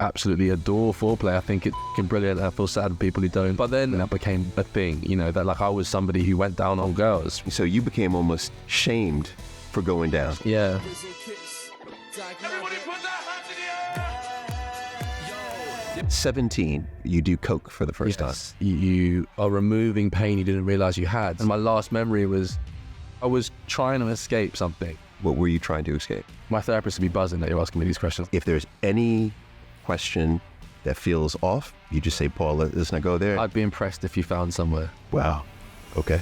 absolutely adore foreplay. I think it's brilliant. I feel sad for people who don't. But then that became a thing, you know, that like I was somebody who went down on girls. So you became almost shamed for going down. Yeah. Rizzle Kicks. Everybody put their hands in the air! 17, you do coke for the first time. You are removing pain you didn't realize you had. And my last memory was I was trying to escape something. What were you trying to escape? My therapist would be buzzing that you're asking me these questions. If there's any question that feels off, you just say, Paul, let's not go there. I'd be impressed if you found somewhere. Wow. Okay.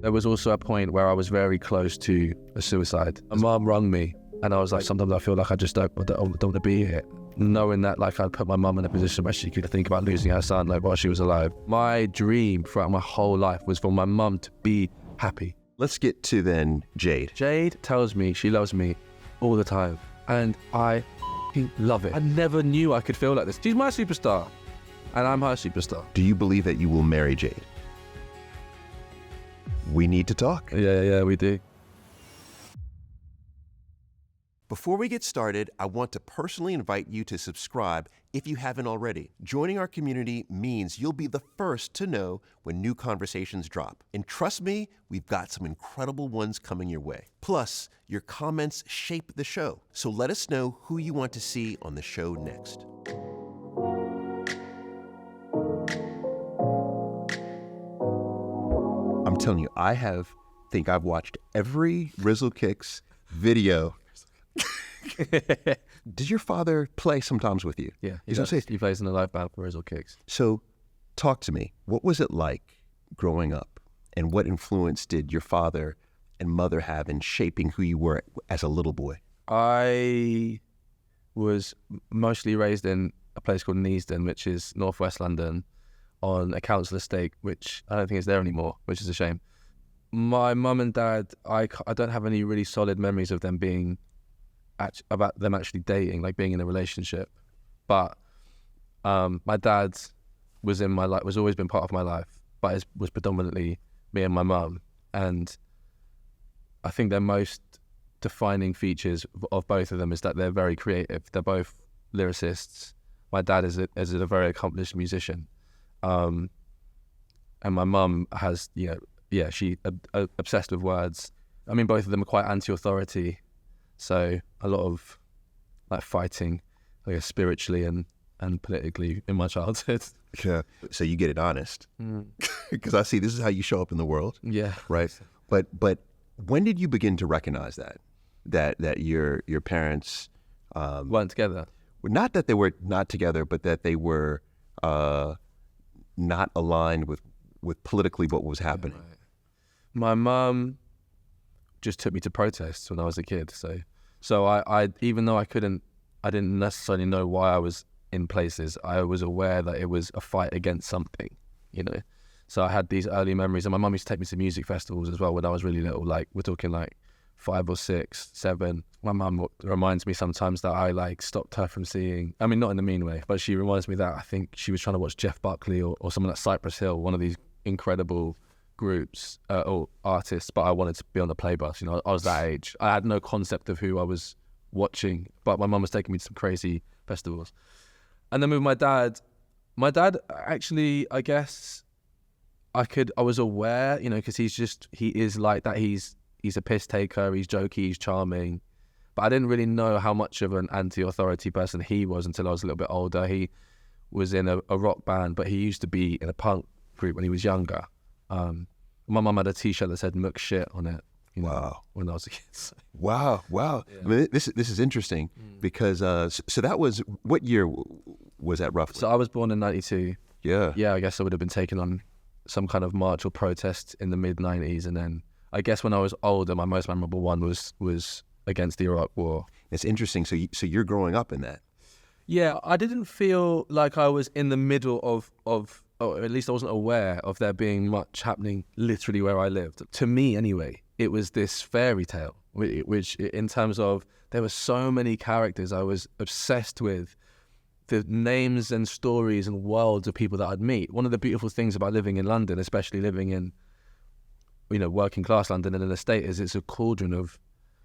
There was also a point where I was very close to a suicide. My mom rang me and I was like, sometimes I feel like I just don't want to be here. Knowing that like I'd put my mum in a position where she could think about losing her son like while she was alive. My dream throughout my whole life was for my mum to be happy. Let's get to then Jade. Jade tells me she loves me all the time and I love it. I never knew I could feel like this. She's my superstar and I'm her superstar. Do you believe that you will marry Jade? We need to talk. Yeah, we do. Before we get started, I want to personally invite you to subscribe if you haven't already. Joining our community means you'll be the first to know when new conversations drop. And trust me, we've got some incredible ones coming your way. Plus, your comments shape the show. So let us know who you want to see on the show next. I'm telling you, think I've watched every Rizzle Kicks video. Did your father play sometimes with you? Yeah, he plays in a live band for Rizzle Kicks. So talk to me. What was it like growing up? And what influence did your father and mother have in shaping who you were as a little boy? I was mostly raised in a place called Neasden, which is northwest London, on a council estate, which I don't think is there anymore, which is a shame. My mum and dad, I don't have any really solid memories of them being about them actually dating, like being in a relationship. But my dad was in my life, was always been part of my life, but it was predominantly me and my mum. And I think their most defining features of both of them is that they're very creative. They're both lyricists. My dad is a very accomplished musician. And my mum has, she obsessed with words. I mean, both of them are quite anti-authority. So a lot of like fighting, I guess, spiritually and politically in my childhood. Yeah. So you get it honest, because I see this is how you show up in the world. Yeah. Right. But when did you begin to recognize that your parents weren't together? Not that they were not together, but that they were not aligned with politically what was happening. Yeah, right. My mum just took me to protests when I was a kid. So I even though I didn't necessarily know why I was in places, I was aware that it was a fight against something, So I had these early memories, and my mum used to take me to music festivals as well when I was really little. Like we're talking like 5 or 6, 7. My mum reminds me sometimes that I like stopped her from seeing, I mean, not in a mean way, but she reminds me that I think she was trying to watch Jeff Buckley or someone at Cypress Hill, one of these incredible groups or artists, but I wanted to be on the play bus. I was that age. I had no concept of who I was watching, but my mum was taking me to some crazy festivals. And then with my dad actually, I guess I was aware, because he is like that. He's a piss taker, he's jokey, he's charming, but I didn't really know how much of an anti-authority person he was until I was a little bit older. He was in a rock band, but he used to be in a punk group when he was younger. My mum had a T-shirt that said "Muck shit" on it. Wow! When I was a kid. So. Wow! Yeah. I mean, this is interesting because so that was, what year was that roughly? So I was born in '92. Yeah. Yeah, I guess I would have been taken on some kind of march or protest in the mid-90s, and then I guess when I was older, my most memorable one was against the Iraq War. It's interesting. So you're growing up in that. Yeah, I didn't feel like I was in the middle of or at least I wasn't aware of there being much happening literally where I lived. To me, anyway, it was this fairy tale, which in terms of there were so many characters. I was obsessed with the names and stories and worlds of people that I'd meet. One of the beautiful things about living in London, especially living in, working class London in an estate, is it's a cauldron of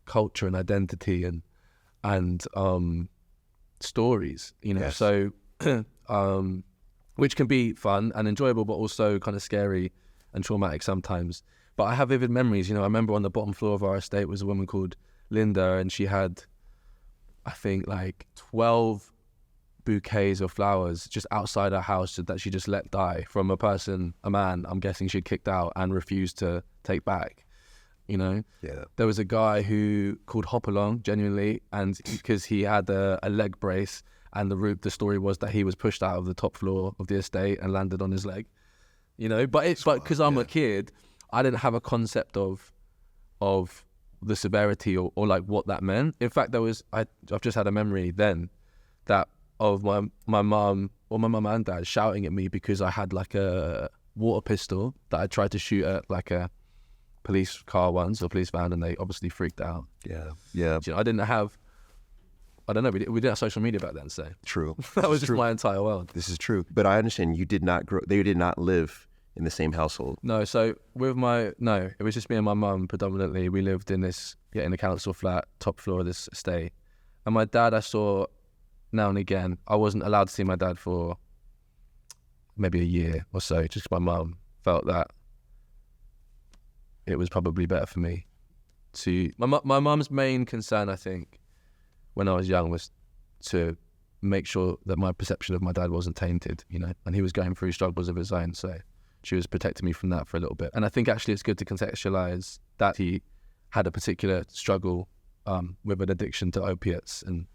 culture and identity and stories, you know. Yes. So, which can be fun and enjoyable, but also kind of scary and traumatic sometimes. But I have vivid memories. You know, I remember on the bottom floor of our estate was a woman called Linda, and she had, I think, like 12 bouquets of flowers just outside her house that she just let die from a man, I'm guessing she'd kicked out and refused to take back. You know, there was a guy who called Hopalong, genuinely, and because he had a leg brace, and the story was that he was pushed out of the top floor of the estate and landed on his leg. You know, but because I'm a kid, I didn't have a concept of the severity or like what that meant. In fact, I've just had a memory then that of my mum or my mum and dad shouting at me because I had like a water pistol that I tried to shoot at like a police car once or police van, and they obviously freaked out. Yeah. You know, I didn't have we didn't have social media back then, so True. that was just my entire world. This is true. But I understand they did not live in the same household. No, so it was just me and my mum predominantly. We lived in in the council flat, top floor of this estate. And my dad I saw now and again. I wasn't allowed to see my dad for maybe a year or so, just 'cause my mum felt that it was probably better for me to... My mum's main concern, I think, when I was young was to make sure that my perception of my dad wasn't tainted, you know, and he was going through struggles of his own, so she was protecting me from that for a little bit. And I think actually it's good to contextualize that he had a particular struggle with an addiction to opiates, and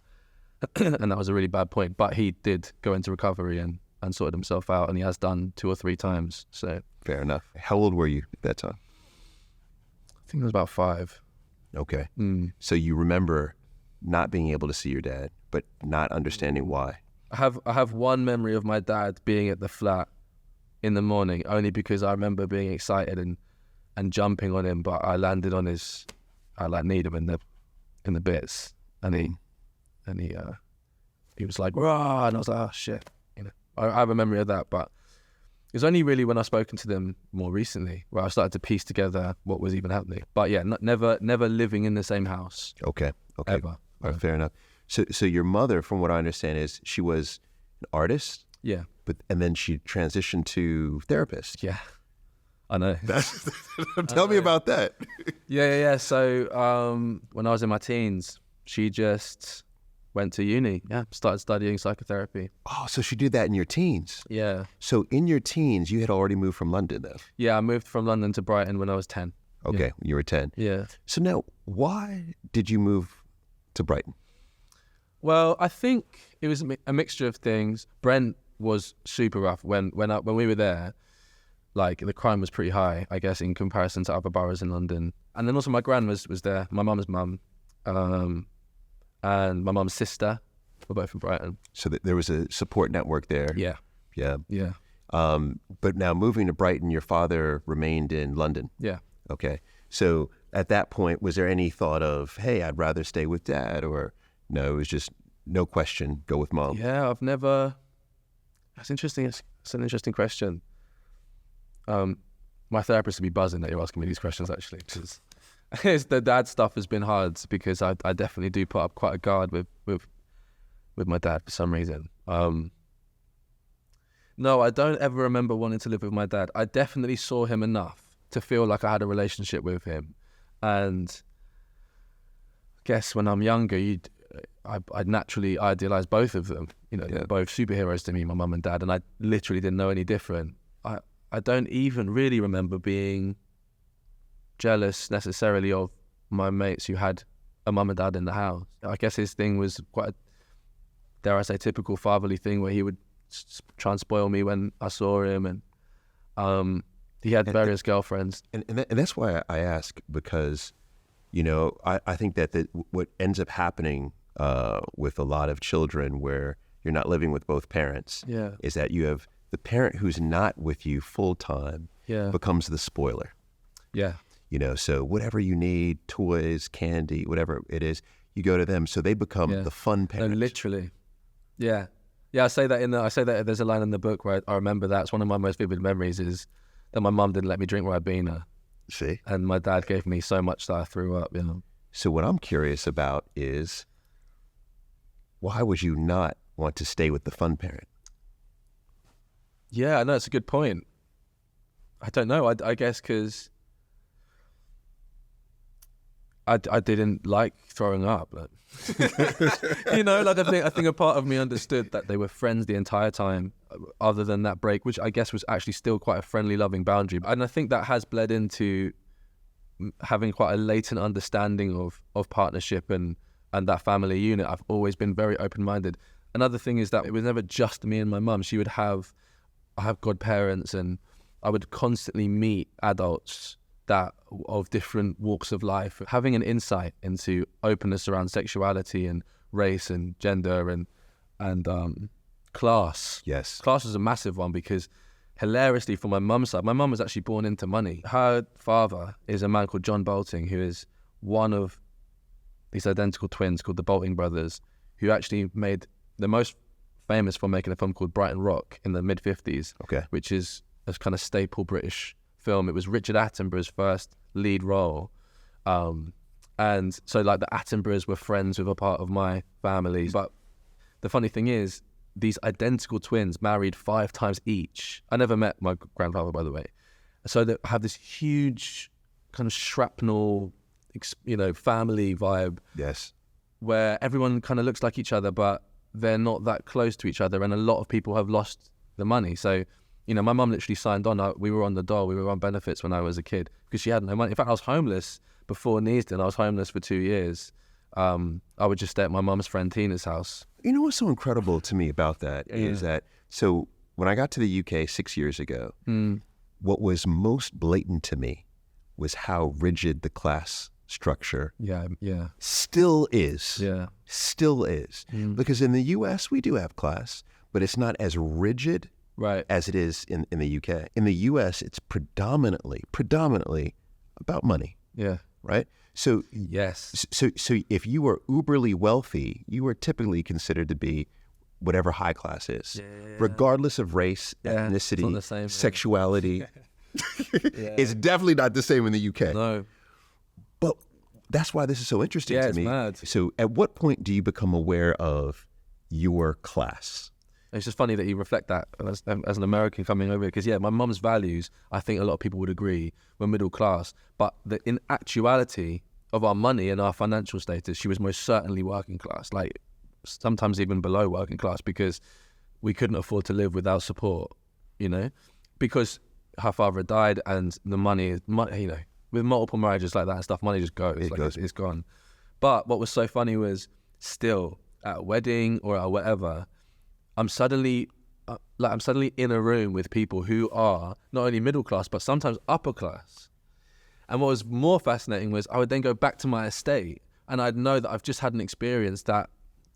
that was a really bad point, but he did go into recovery and sorted himself out, and he has done 2 or 3 times. So Fair enough. How old were you at that time? I think it was about 5. Okay. So you remember not being able to see your dad, but not understanding why. I have one memory of my dad being at the flat in the morning, only because I remember being excited and jumping on him, but I landed on I like kneed him in the bits, and he was like, rah, and I was like, oh shit, you know. I have a memory of that, but it was only really when I've spoken to them more recently where I started to piece together what was even happening. But yeah, never living in the same house. Okay. Ever. All right, fair enough. So your mother, from what I understand, is she was an artist. Yeah. And then she transitioned to therapist. Yeah. I know. Tell me about that. Yeah. So when I was in my teens, she just went to uni. Yeah. Started studying psychotherapy. Oh, so she did that in your teens. Yeah. So in your teens, you had already moved from London, though. Yeah, I moved from London to Brighton when I was 10. Okay, you were 10. Yeah. So now, why did you move to Brighton? Well, I think it was a mixture of things. Brent was super rough when we were there. Like, the crime was pretty high, I guess, in comparison to other boroughs in London. And then also my gran was there, my mum's mum, and my mum's sister were both from Brighton. So there was a support network there. Yeah. But now moving to Brighton, your father remained in London. Yeah. Okay. So at that point, was there any thought of, hey, I'd rather stay with dad, or no, it was just no question, go with mom? Yeah, that's interesting. It's an interesting question. My therapist would be buzzing that you're asking me these questions, actually, because the dad stuff has been hard, because I definitely do put up quite a guard with my dad for some reason. No, I don't ever remember wanting to live with my dad. I definitely saw him enough to feel like I had a relationship with him. And I guess when I'm younger, I'd naturally idealize both of them. You know, they're both superheroes to me, my mum and dad, and I literally didn't know any different. I don't even really remember being jealous necessarily of my mates who had a mum and dad in the house. I guess his thing was quite a, dare I say, typical fatherly thing where he would try and spoil me when I saw him, and he had various girlfriends. And that's why I ask, because, you know, I think that what ends up happening with a lot of children where you're not living with both parents is that you have the parent who's not with you full time becomes the spoiler. Yeah. You know, so whatever you need, toys, candy, whatever it is, you go to them. So they become the fun parent. No, literally. Yeah. Yeah, I say that there's a line in the book where I remember that's one of my most vivid memories is that my mum didn't let me drink Ribena. See? And my dad gave me so much that I threw up, you know. So what I'm curious about is, why would you not want to stay with the fun parent? Yeah, I know, it's a good point. I don't know. I guess because I didn't like throwing up. Like, you know, like I think a part of me understood that they were friends the entire time, other than that break, which I guess was actually still quite a friendly, loving boundary. And I think that has bled into having quite a latent understanding of partnership and that family unit. I've always been very open-minded. Another thing is that it was never just me and my mum. I have godparents, and I would constantly meet adults that of different walks of life, having an insight into openness around sexuality and race and gender and class. Yes. Class is a massive one because, hilariously, for my mum's side, my mum was actually born into money. Her father is a man called John Bolting, who is one of these identical twins called the Bolting brothers, who actually made the most famous for making a film called Brighton Rock in the mid-50s, which is a kind of staple British film. It was Richard Attenborough's first lead role. And so like the Attenboroughs were friends with a part of my family. But the funny thing is, these identical twins married 5 times each. I never met my grandfather, by the way. So they have this huge kind of shrapnel, family vibe. Yes. Where everyone kind of looks like each other, but they're not that close to each other. And a lot of people have lost the money. So, my mum literally signed on. We were on the dole. We were on benefits when I was a kid because she had no money. In fact, I was homeless before Neasden. I was homeless for 2 years. I would just stay at my mum's friend Tina's house. You know what's so incredible to me about that is that, so when I got to the UK 6 years ago, what was most blatant to me was how rigid the class structure still is. Because in the US, we do have class, but it's not as rigid as it is in the UK. In the US, it's predominantly about money. Yeah. Right? So yes. So if you were uberly wealthy, you were typically considered to be whatever high class is, regardless of race, ethnicity, sexuality. It's definitely not the same in the UK. No. But that's why this is so interesting to me. Mad. So at what point do you become aware of your class? It's just funny that you reflect that as an American coming over here, because my mum's values, I think a lot of people would agree, were middle class, but in actuality of our money and our financial status, she was most certainly working class, like sometimes even below working class, because we couldn't afford to live without support, because her father died and the money, with multiple marriages like that and stuff, money just goes. It's gone. But what was so funny was still at a wedding or at whatever, I'm suddenly in a room with people who are not only middle class, but sometimes upper class. And what was more fascinating was I would then go back to my estate and I'd know that I've just had an experience that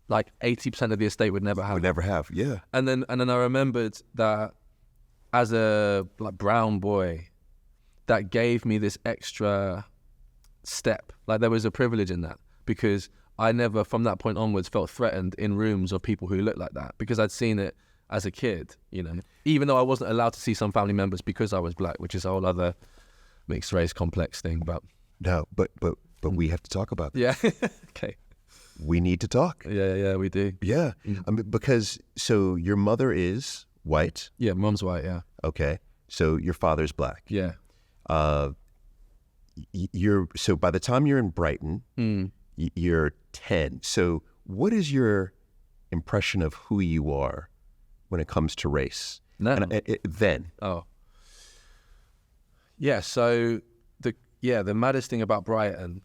like 80% of the estate would never have. Yeah. And then I remembered that as a brown boy, that gave me this extra step. Like there was a privilege in that because I never, from that point onwards, felt threatened in rooms of people who looked like that because I'd seen it as a kid, even though I wasn't allowed to see some family members because I was black, which is a whole other mixed race complex thing. But no, but we have to talk about that. Yeah. Okay. We need to talk. Yeah, we do. Yeah. I mean, because so your mother is white. Yeah, mom's white. Yeah. Okay. So your father's black. Yeah. So by the time you're in Brighton, you're 10. So what is your impression of who you are when it comes to race? Then. Oh. Yeah, so the maddest thing about Brighton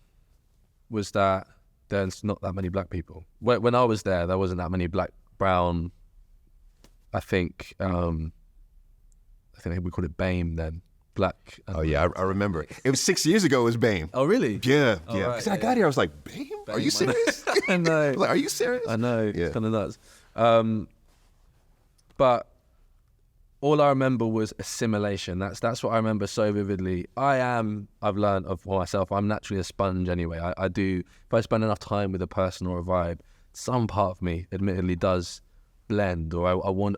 was that there's not that many black people. When I was there wasn't that many black, brown, I think we called it BAME then. Black. Oh yeah, I remember. It was 6 years ago. It was BAME. Oh really? Yeah. Oh, right, because I got here, I was like, BAME? Are you serious? I know. Like, are you serious? I know. Yeah. It's kind of nuts. But all I remember was assimilation. That's what I remember so vividly. I've learned of myself, I'm naturally a sponge anyway. I do, if I spend enough time with a person or a vibe, some part of me admittedly does blend, or I want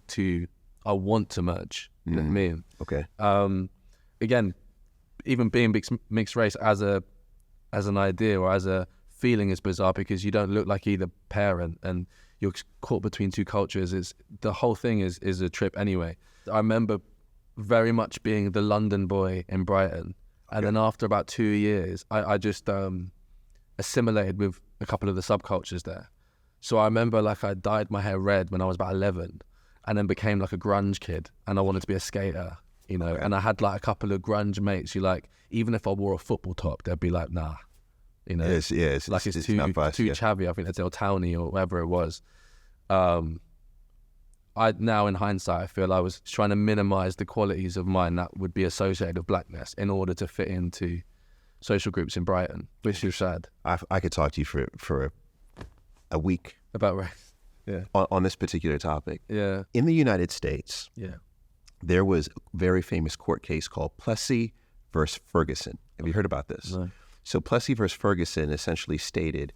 to merge. You know what I mean? Okay. Again, even being mixed race as an idea or as a feeling is bizarre because you don't look like either parent and you're caught between two cultures. The whole thing is a trip anyway. I remember very much being the London boy in Brighton. And then after about 2 years, I just assimilated with a couple of the subcultures there. So I remember like I dyed my hair red when I was about 11 and then became like a grunge kid and I wanted to be a skater, you know, and I had like a couple of grunge mates who like, even if I wore a football top, they'd be like, nah, you know, it's too chavvy. I think that's El Towny or whatever it was. Now in hindsight, I feel I was trying to minimize the qualities of mine that would be associated with blackness in order to fit into social groups in Brighton, which is sad. I could talk to you for a week about race. Yeah. On this particular topic. Yeah. In the United States, there was a very famous court case called Plessy versus Ferguson. Have you heard about this? No. So Plessy versus Ferguson essentially stated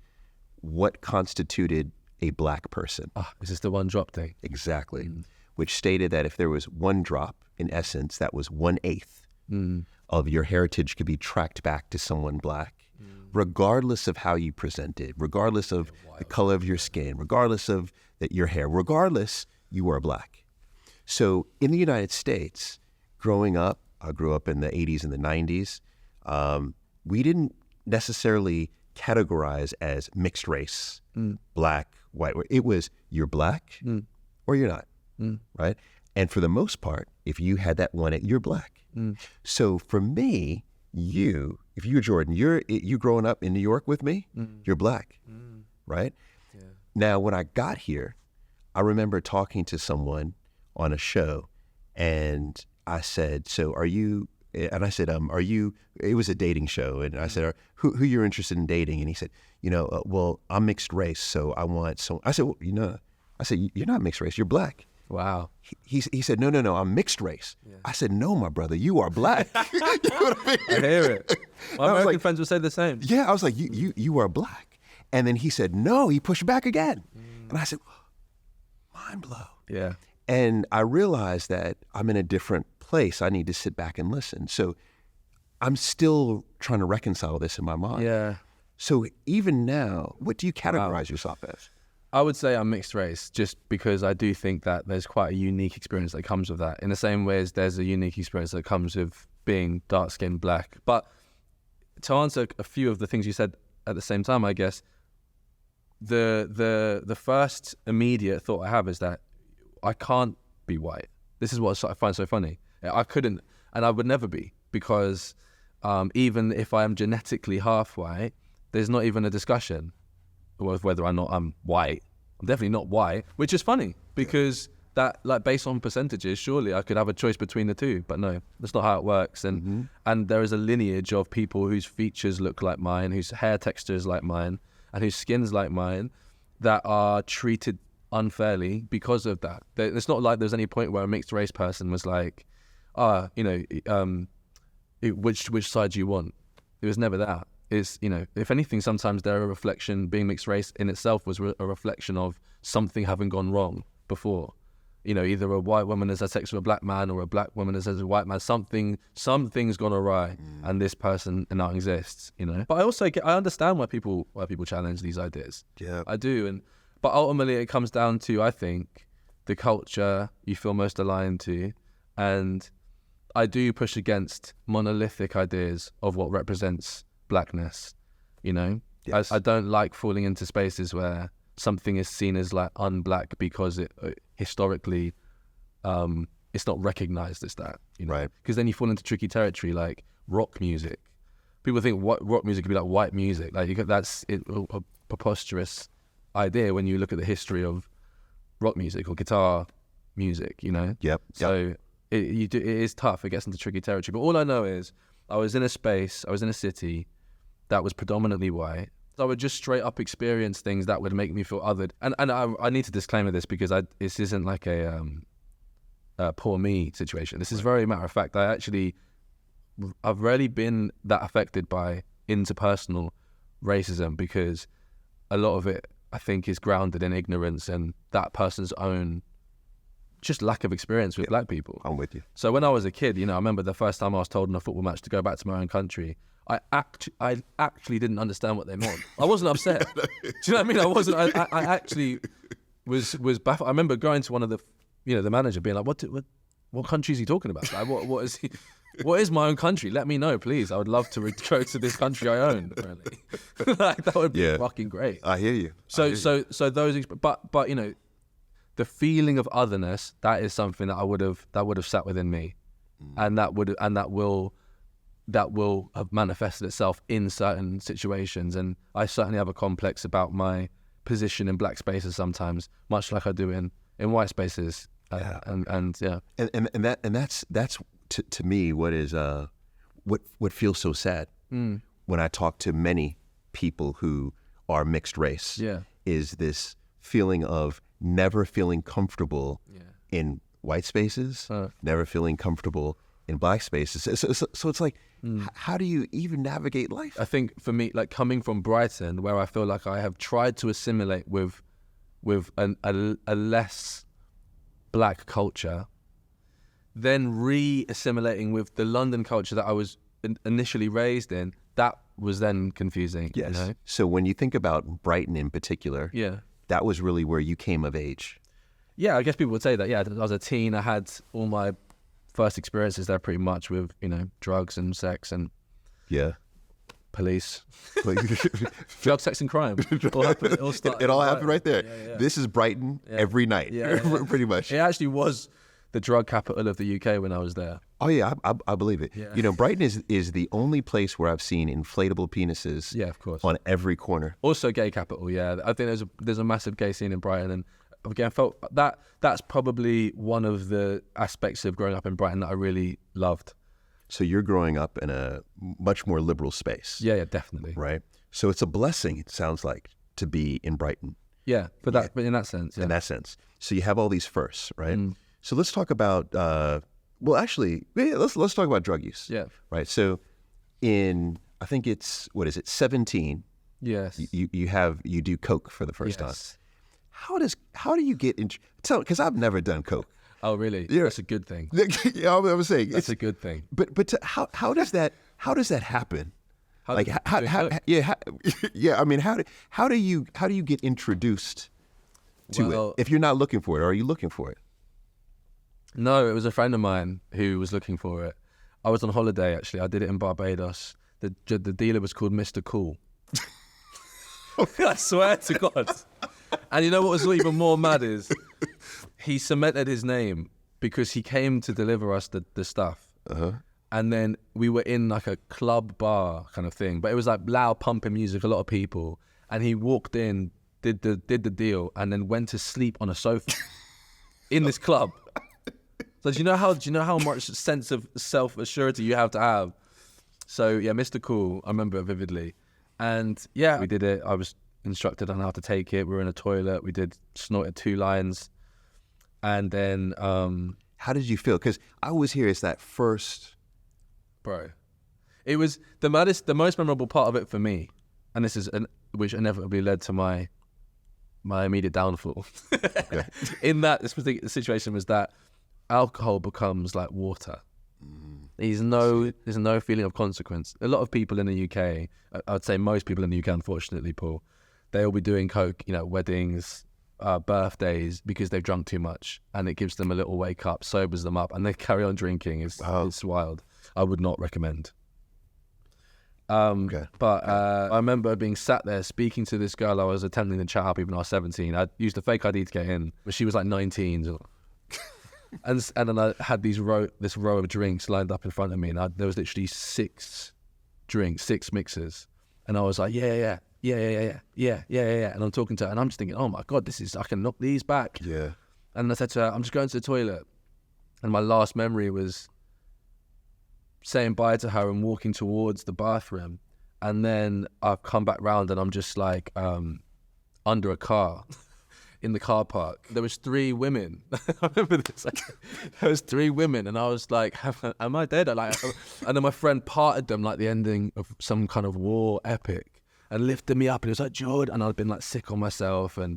what constituted a black person. Is this the one drop thing? Exactly. Which stated that if there was one drop, in essence, that was 1/8 of your heritage could be tracked back to someone black, regardless of how you presented, regardless of the color of your skin, regardless of your hair, regardless, you were black. So in the United States, growing up, I grew up in the 80s and the 90s, we didn't necessarily categorize as mixed race, black, white. It was you're black or you're not, right? And for the most part, if you had that one, you're black. So for me, if you're Jordan, you growing up in New York with me, you're black, right? Yeah. Now, when I got here, I remember talking to someone on a show, and I said, "So are you?" And I said, "Are you?" It was a dating show, and I said, "Who you're interested in dating?" And he said, "Well, I'm mixed race, so I want some." I said, "Well, I said, you're not mixed race, you're black." Wow. He said, no, I'm mixed race. Yeah. I said, "No, my brother, you are black." You know what I mean? I hear it. My American friends would say the same. Yeah, I was like, you are black. And then he said, no, he pushed back again. And I said, mind blow. Yeah. And I realized that I'm in a different place. I need to sit back and listen. So I'm still trying to reconcile this in my mind. Yeah. So even now, what do you categorize yourself as? I would say I'm mixed race just because I do think that there's quite a unique experience that comes with that, in the same way as there's a unique experience that comes with being dark-skinned black. But to answer a few of the things you said at the same time, I guess, the first immediate thought I have is that I can't be white. This is what I find so funny. I couldn't, and I would never be, because even if I am genetically half white, there's not even a discussion with whether or not I'm white. I'm definitely not white, which is funny because that, like, based on percentages, surely I could have a choice between the two, but no, that's not how it works. And and there is a lineage of people whose features look like mine, whose hair texture is like mine, and whose skin's like mine, that are treated unfairly because of that. It's not like there's any point where a mixed race person was like, which side do you want? It was never that. Is, if anything, sometimes they're a reflection. Being mixed race in itself was a reflection of something having gone wrong before. Either a white woman has had sex with a black man or a black woman has had a white man. Something's gone awry, and this person now exists. But I also I understand why people challenge these ideas. Yeah, I do. But ultimately, it comes down to, I think, the culture you feel most aligned to, and I do push against monolithic ideas of what represents blackness. Yes. I don't like falling into spaces where something is seen as like unblack because it historically it's not recognized as that, right? Because then you fall into tricky territory like rock music. People think what rock music could be like white music. Like that's a preposterous idea when you look at the history of rock music or guitar music. Yep. So it is tough. It gets into tricky territory. But all I know is I was in a city that was predominantly white. So I would just straight up experience things that would make me feel othered. And I need to disclaimer this because this isn't like a poor me situation. This is very matter of fact. I've rarely been that affected by interpersonal racism because a lot of it, I think, is grounded in ignorance and that person's own just lack of experience with black people. I'm with you. So when I was a kid, I remember the first time I was told in a football match to go back to my own country, I actually didn't understand what they meant. I wasn't upset. Do you know what I mean? I wasn't. I actually was baffled. I remember going to one of the, the manager being like, what country is he talking about? Like, what is he? What is my own country? Let me know, please. I would love to go to this country I own. Really, like that would be fucking great. I hear you. So those, but the feeling of otherness, that is something that would have sat within me, and that will have manifested itself in certain situations. And I certainly have a complex about my position in black spaces sometimes, much like I do in white spaces. And that's to me what is what feels so sad when I talk to many people who are mixed race. Is this feeling of never feeling comfortable in white spaces, never feeling comfortable in black spaces. So it's like, how do you even navigate life? I think for me, like coming from Brighton, where I feel like I have tried to assimilate with a less black culture, then re-assimilating with the London culture that I was initially raised in, that was then confusing. Yes. So when you think about Brighton in particular, that was really where you came of age. Yeah, I guess people would say that. Yeah, I was a teen. I had all my first experiences there pretty much with, drugs and sex and police. Drug, sex and crime. It all happened right there. Yeah. This is Brighton every night, pretty much. It actually was the drug capital of the UK when I was there. Oh yeah, I believe it. Yeah. Brighton is the only place where I've seen inflatable penises. Yeah, of course. On every corner. Also gay capital. Yeah, I think there's a massive gay scene in Brighton, and again, I felt that's probably one of the aspects of growing up in Brighton that I really loved. So you're growing up in a much more liberal space. Yeah, definitely. Right. So it's a blessing, it sounds like, to be in Brighton. Yeah, but in that sense. Yeah. In that sense. So you have all these firsts, right? So let's talk about, let's talk about drug use. Yeah. Right. So I think it's, 17? Yes. You do coke for the first time. How do you get into, because I've never done coke. Oh, really? Yeah. That's a good thing. Yeah, I was saying that's a good thing. But how does that happen? I mean, how do you get introduced to it if you're not looking for it? Or are you looking for it? No, it was a friend of mine who was looking for it. I was on holiday actually. I did it in Barbados. The dealer was called Mr. Cool. I swear to God. And you know what was even more mad is he cemented his name because he came to deliver us the stuff. And then we were in like a club bar kind of thing, but it was like loud pumping music, a lot of people. And he walked in, did the deal, and then went to sleep on a sofa in this club. So do you know how much sense of self-assurity you have to have? So yeah, Mr. Cool, I remember it vividly. And yeah, we did it. I was instructed on how to take it. We were in a toilet. We snorted 2 lines. And then... how did you feel? Because I always hear it's that first... Bro. It was the most memorable part of it for me. And this is which inevitably led to my immediate downfall. In this particular situation was that alcohol becomes like water. There's no feeling of consequence. A lot of people in the UK, I would say most people in the UK, unfortunately, Paul, they'll be doing coke, weddings, birthdays, because they've drunk too much, and it gives them a little wake up, sobers them up, and they carry on drinking. It's wild. I would not recommend. But I remember being sat there speaking to this girl I was attempting to chat up even when I was 17. I used a fake ID to get in, but she was like 19. And then I had this row of drinks lined up in front of me, and there was literally 6 drinks, 6 mixers, and I was like, yeah. And I'm talking to her, and I'm just thinking, oh my God, I can knock these back. Yeah. And I said to her, I'm just going to the toilet, and my last memory was saying bye to her and walking towards the bathroom, and then I've come back round and I'm just like under a car. In the car park, there was 3 women. I remember this. There was 3 women, and I was like, "Am I dead?" And then my friend parted them like the ending of some kind of war epic, and lifted me up. And it was like, "Jordan," and I'd been like sick on myself, and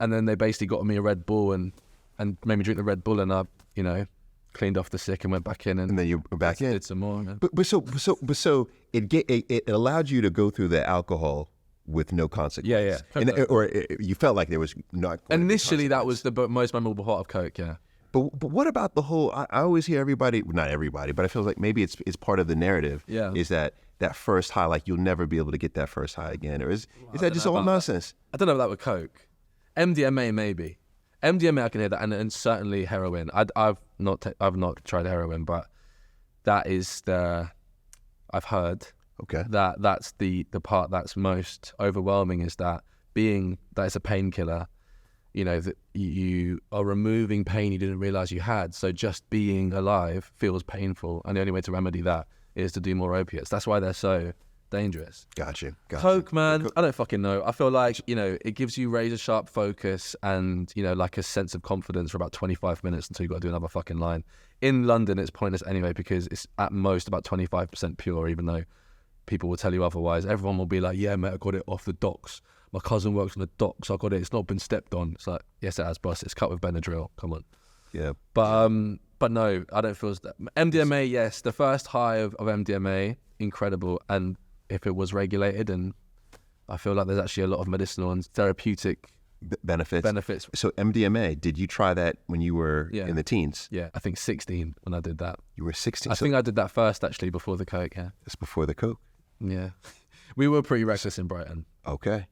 then they basically got me a Red Bull, and and made me drink the Red Bull, and I, you know, cleaned off the sick and went back in, And then you were back in. Did some more. Man. But so it allowed you to go through the alcohol with no consequence. Yeah. Or you felt like there was not. Initially, that was the most memorable part of coke. Yeah. But what about the whole? I always hear everybody, not everybody, but I feel like maybe it's part of the narrative. Yeah. Is that first high, like you'll never be able to get that first high again, or is that just all nonsense? I don't know about that with coke. MDMA maybe. MDMA I can hear that, and certainly heroin. I've not tried heroin, but that is I've heard. Okay. That's the part that's most overwhelming, is that it's a painkiller. You know, that you are removing pain you didn't realize you had. So just being alive feels painful, and the only way to remedy that is to do more opiates. That's why they're so dangerous. Gotcha. Coke, man, I don't fucking know. I feel like, you know, it gives you razor sharp focus and, you know, like a sense of confidence for about 25 minutes until you got to do another fucking line. In London, it's pointless anyway because it's at most about 25% pure, even though people will tell you otherwise. Everyone will be like, yeah, mate, I got it off the docks. My cousin works on the docks. I got it. It's not been stepped on. It's like, yes, it has, boss. It's cut with Benadryl. Come on. Yeah. But no, I don't feel that. MDMA, yes. The first high of MDMA, incredible. And if it was regulated, and I feel like there's actually a lot of medicinal and therapeutic benefits. So MDMA, did you try that when you were in the teens? Yeah, I think 16 when I did that. You were 16? I think I did that first, actually, before the coke, yeah. It's before the coke? Yeah. We were pretty reckless in Brighton. Okay.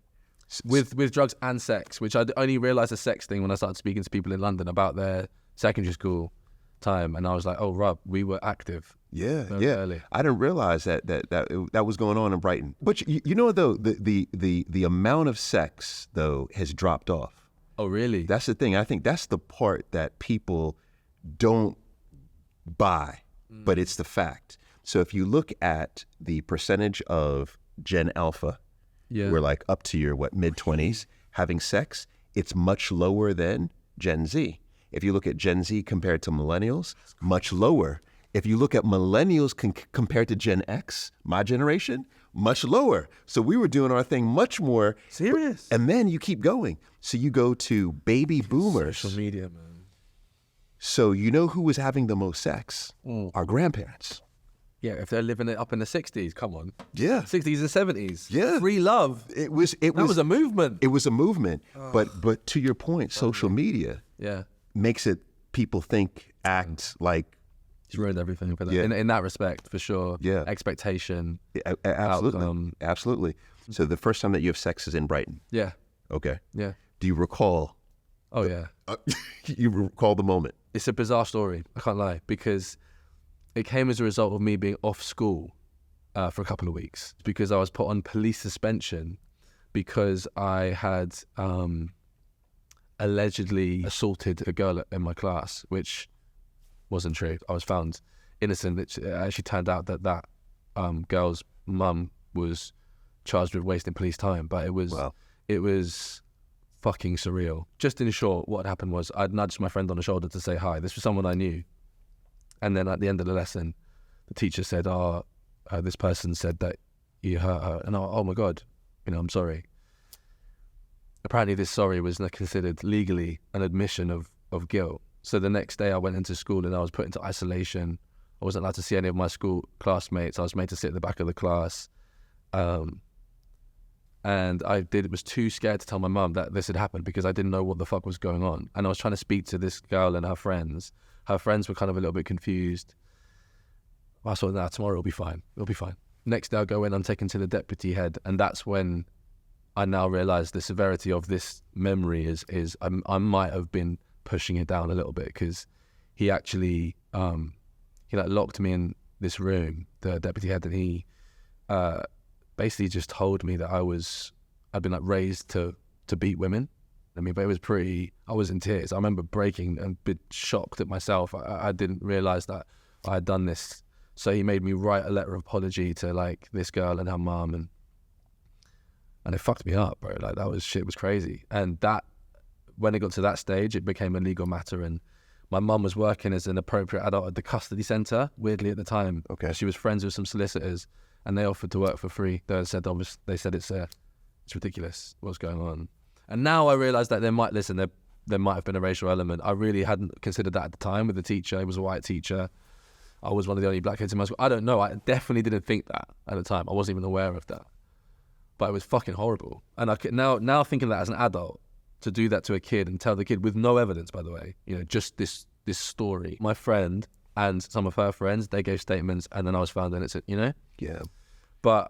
With drugs and sex, which I only realised the sex thing when I started speaking to people in London about their secondary school time, and I was like, oh, Rob, we were active. Yeah. Early. I didn't realize that was going on in Brighton. But you know, though, the amount of sex though has dropped off. Oh, really? That's the thing. I think that's the part that people don't buy, but it's the fact. So if you look at the percentage of Gen Alpha, we're like up to your mid-20s having sex, it's much lower than Gen Z. If you look at Gen Z compared to millennials, much lower. If you look at millennials compared to Gen X, my generation, much lower. So we were doing our thing much more. Serious? And then you keep going. So you go to baby boomers. Social media, man. So you know who was having the most sex? Our grandparents. Yeah, if they're living it up in the 60s, come on. Yeah. 60s and 70s. Yeah. Free love. It was a movement. It was a movement. But to your point, social media makes it people think, act like. It's ruined everything for that. Yeah. In that respect, for sure. Yeah. Expectation. Absolutely. Outcome. Absolutely. So the first time that you have sex is in Brighton. Yeah. Okay. Yeah. Do you recall? Oh, yeah. You recall the moment? It's a bizarre story. I can't lie, because it came as a result of me being off school for a couple of weeks, because I was put on police suspension because I had allegedly assaulted a girl in my class, which wasn't true. I was found innocent. It actually turned out that girl's mum was charged with wasting police time, but it was fucking surreal. Just in short, what happened was I'd nudged my friend on the shoulder to say hi. This was someone I knew. And then at the end of the lesson, the teacher said, this person said that you hurt her. And oh my God, I'm sorry. Apparently this sorry was considered legally an admission of guilt. So the next day I went into school and I was put into isolation. I wasn't allowed to see any of my school classmates. I was made to sit at the back of the class. And was too scared to tell my mum that this had happened because I didn't know what the fuck was going on. And I was trying to speak to this girl and her friends. Her friends were kind of a little bit confused. I thought, tomorrow it'll be fine. It'll be fine. Next day I'll go in, I'm taken to the deputy head. And that's when I now realised the severity of this memory is I might have been pushing it down a little bit, because he actually, he locked me in this room, the deputy head, and he basically just told me that I'd been raised to beat women. But it was I was in tears. I remember breaking and been shocked at myself. I didn't realise that I had done this. So he made me write a letter of apology to this girl and her mum, and it fucked me up, bro. Shit was crazy. And that, when it got to that stage, it became a legal matter, and my mum was working as an appropriate adult at the custody centre, weirdly at the time. Okay. She was friends with some solicitors, and they offered to work for free. They said it's ridiculous what's going on. And now I realise that they might listen. there might have been a racial element. I really hadn't considered that at the time with the teacher. It was a white teacher. I was one of the only black kids in my school. I don't know. I definitely didn't think that at the time. I wasn't even aware of that. But it was fucking horrible. And I could, now thinking that as an adult, to do that to a kid and tell the kid with no evidence, by the way, you know, just this story. My friend and some of her friends, they gave statements, and then I was found, and it's, you know? Yeah. But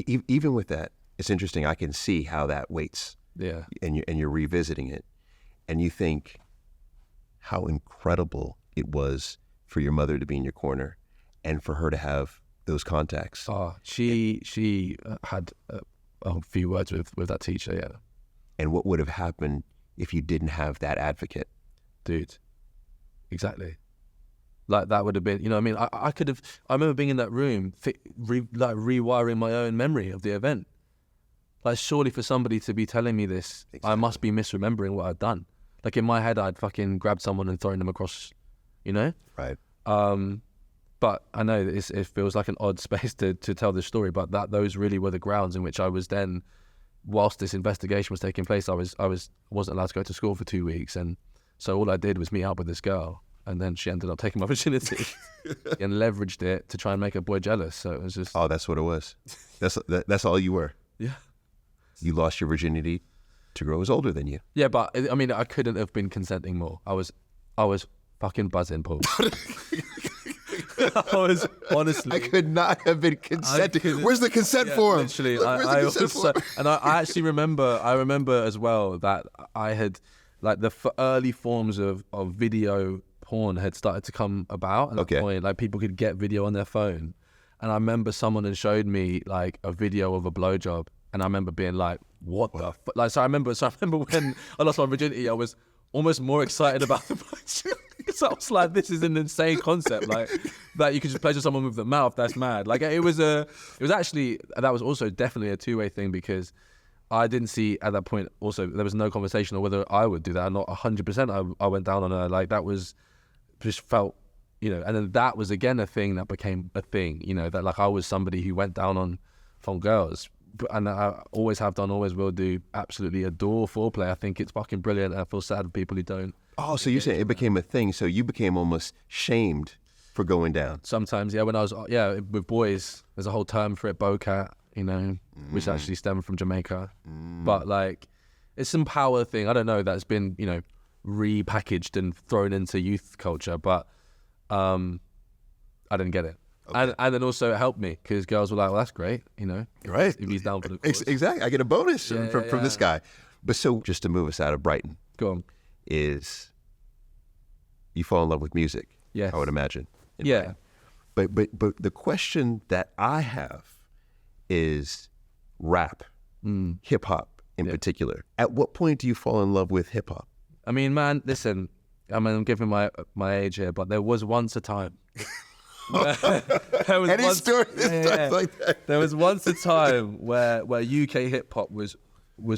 even with that, it's interesting. I can see how that weights. Yeah. And you're revisiting it, and you think how incredible it was for your mother to be in your corner, and for her to have those contacts. Oh, she had a few words with that teacher, yeah. And what would have happened if you didn't have that advocate? Dude, exactly. Like, that would have been, you know what I mean? I could have, I remember being in that room, rewiring my own memory of the event. Like, surely for somebody to be telling me this, exactly. I must be misremembering what I'd done. Like, in my head, I'd fucking grabbed someone and thrown them across, you know? Right. But I know that it feels like an odd space to tell this story, but those really were the grounds in which I was then, whilst this investigation was taking place, I wasn't allowed to go to school for 2 weeks. And so all I did was meet up with this girl. And then she ended up taking my virginity and leveraged it to try and make a boy jealous. So it was just... Oh, that's what it was. That's all you were. Yeah. You lost your virginity to a girl who was older than you. Yeah, but I mean, I couldn't have been consenting more. I was fucking buzzing, Paul. I was, honestly... I could not have been consenting. Where's the consent form? Literally, I actually remember as well that I had, like, the early forms of video porn had started to come about at that point. Like, people could get video on their phone. And I remember someone had showed me, like, a video of a blowjob. And I remember being like, what the fuck? Like, so I remember when I lost my virginity, I was almost more excited about the blowjob. So I was like, this is an insane concept. Like, that you could just pleasure someone with the mouth. That's mad. Like, that was also definitely a two-way thing, because I didn't see at that point, also, there was no conversation on whether I would do that. Not 100% I went down on her. Like, that was, just felt, you know, and then that was again a thing that became a thing, you know, that, like, I was somebody who went down on girls. And I always have done, always will do, absolutely adore foreplay. I think it's fucking brilliant. I feel sad for people who don't. Oh, so you're saying it became a thing, so you became almost shamed for going down. Sometimes, yeah. When I was, with boys, there's a whole term for it, bocat, you know, which actually stemmed from Jamaica. But, like, it's some power thing. I don't know, that's been, you know, repackaged and thrown into youth culture, but I didn't get it. Okay. And then also it helped me, because girls were like, well, that's great, you know. Right. If he's down for the cause. Exactly. I get a bonus from this guy. But so, just to move us out of Brighton. Go on. Is you fall in love with music. Yes. I would imagine. Yeah. But the question that I have is rap, hip hop in particular. At what point do you fall in love with hip hop? I mean, man, listen, I'm giving my age here, but there was once a time. There was There was once a time where UK hip hop was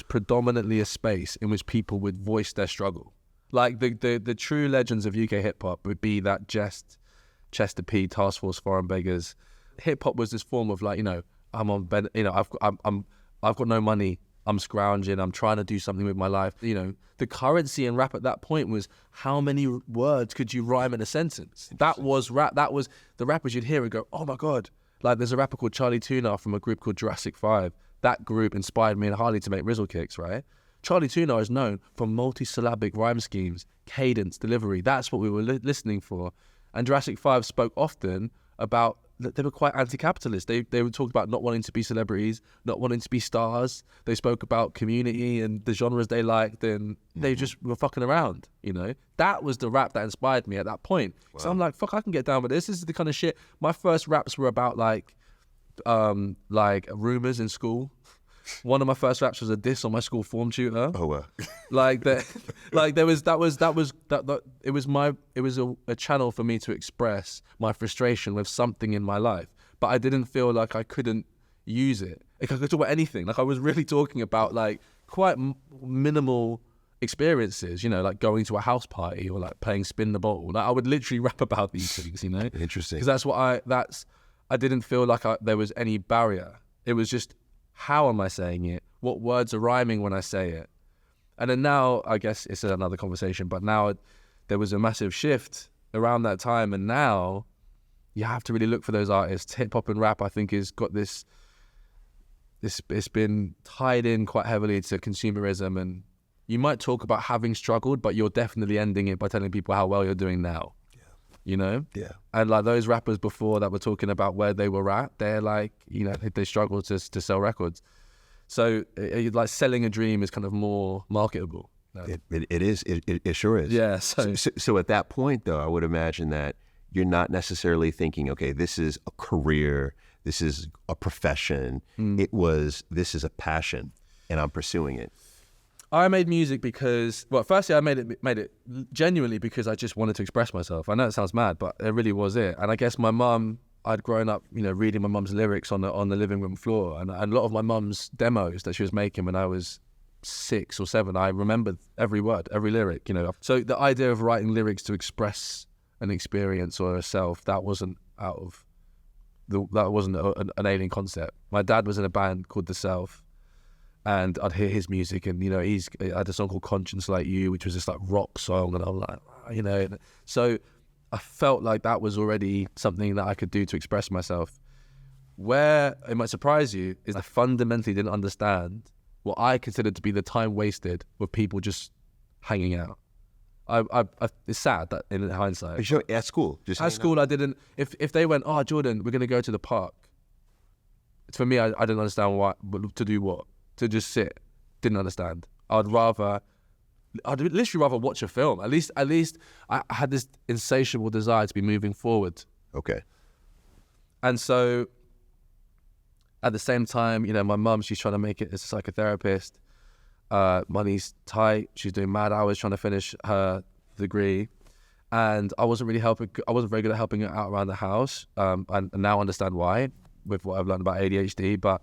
predominantly a space in which people would voice their struggle. Like, the true legends of UK hip hop would be that Chester P, Task Force, Foreign Beggars. Hip hop was this form of, like, you know, I've got no money, I'm scrounging, I'm trying to do something with my life. You know, the currency in rap at that point was how many words could you rhyme in a sentence? That was rap. That was the rappers you'd hear and go, oh my God. Like, there's a rapper called Charlie Tuna from a group called Jurassic 5. That group inspired me and Harley to make Rizzle Kicks, right? Charlie Tuna is known for multi-syllabic rhyme schemes, cadence, delivery. That's what we were listening for. And Jurassic 5 spoke often about, they were quite anti-capitalist. They would talk about not wanting to be celebrities, not wanting to be stars. They spoke about community and the genres they liked, and they just were fucking around, you know? That was the rap that inspired me at that point. Wow. So I'm like, fuck, I can get down with this. This is the kind of shit. My first raps were about, like rumors in school. One of my first raps was a diss on my school form tutor. Oh wow! It was a channel for me to express my frustration with something in my life, but I didn't feel like I couldn't use it. Like, I could talk about anything. Like, I was really talking about, like, quite minimal experiences, you know, like going to a house party or, like, playing spin the bottle. Like, I would literally rap about these things, you know. Interesting. Because I didn't feel like there was any barrier. It was just, how am I saying it? What words are rhyming when I say it? And then now, I guess it's another conversation, but now there was a massive shift around that time, and now you have to really look for those artists. Hip hop and rap, I think, has got this. It's been tied in quite heavily to consumerism, and you might talk about having struggled, but you're definitely ending it by telling people how well you're doing now. Yeah. You know? Yeah. And like those rappers before that were talking about where they were at, they're like, you know, they struggle to sell records. So like selling a dream is kind of more marketable. It is. It sure is. Yeah. So at that point, though, I would imagine that you're not necessarily thinking, okay, this is a career, this is a profession. This is a passion, and I'm pursuing it. I made music because, well, firstly, I made it genuinely because I just wanted to express myself. I know it sounds mad, but it really was it. And I guess my mum, I'd grown up, you know, reading my mum's lyrics on the living room floor, and a lot of my mum's demos that she was making when I was 6 or 7, I remembered every word, every lyric, you know. So the idea of writing lyrics to express an experience or a self, that wasn't an alien concept. My dad was in a band called The Self, and I'd hear his music, and you know, I had a song called Conscience Like You, which was this like rock song, and I'm like, you know, so I felt like that was already something that I could do to express myself. Where it might surprise you is I fundamentally didn't understand what I considered to be the time wasted with people just hanging out. It's sad that in hindsight. Sure, at school, I didn't. If they went, oh Jordan, we're gonna go to the park. For me, I didn't understand why. To do what? To just sit. Didn't understand. I'd literally rather watch a film. At least I had this insatiable desire to be moving forward. Okay. And so, at the same time, you know, my mum, she's trying to make it as a psychotherapist. Money's tight. She's doing mad hours trying to finish her degree, and I wasn't very good at helping her out around the house. And now I understand why with what I've learned about ADHD, but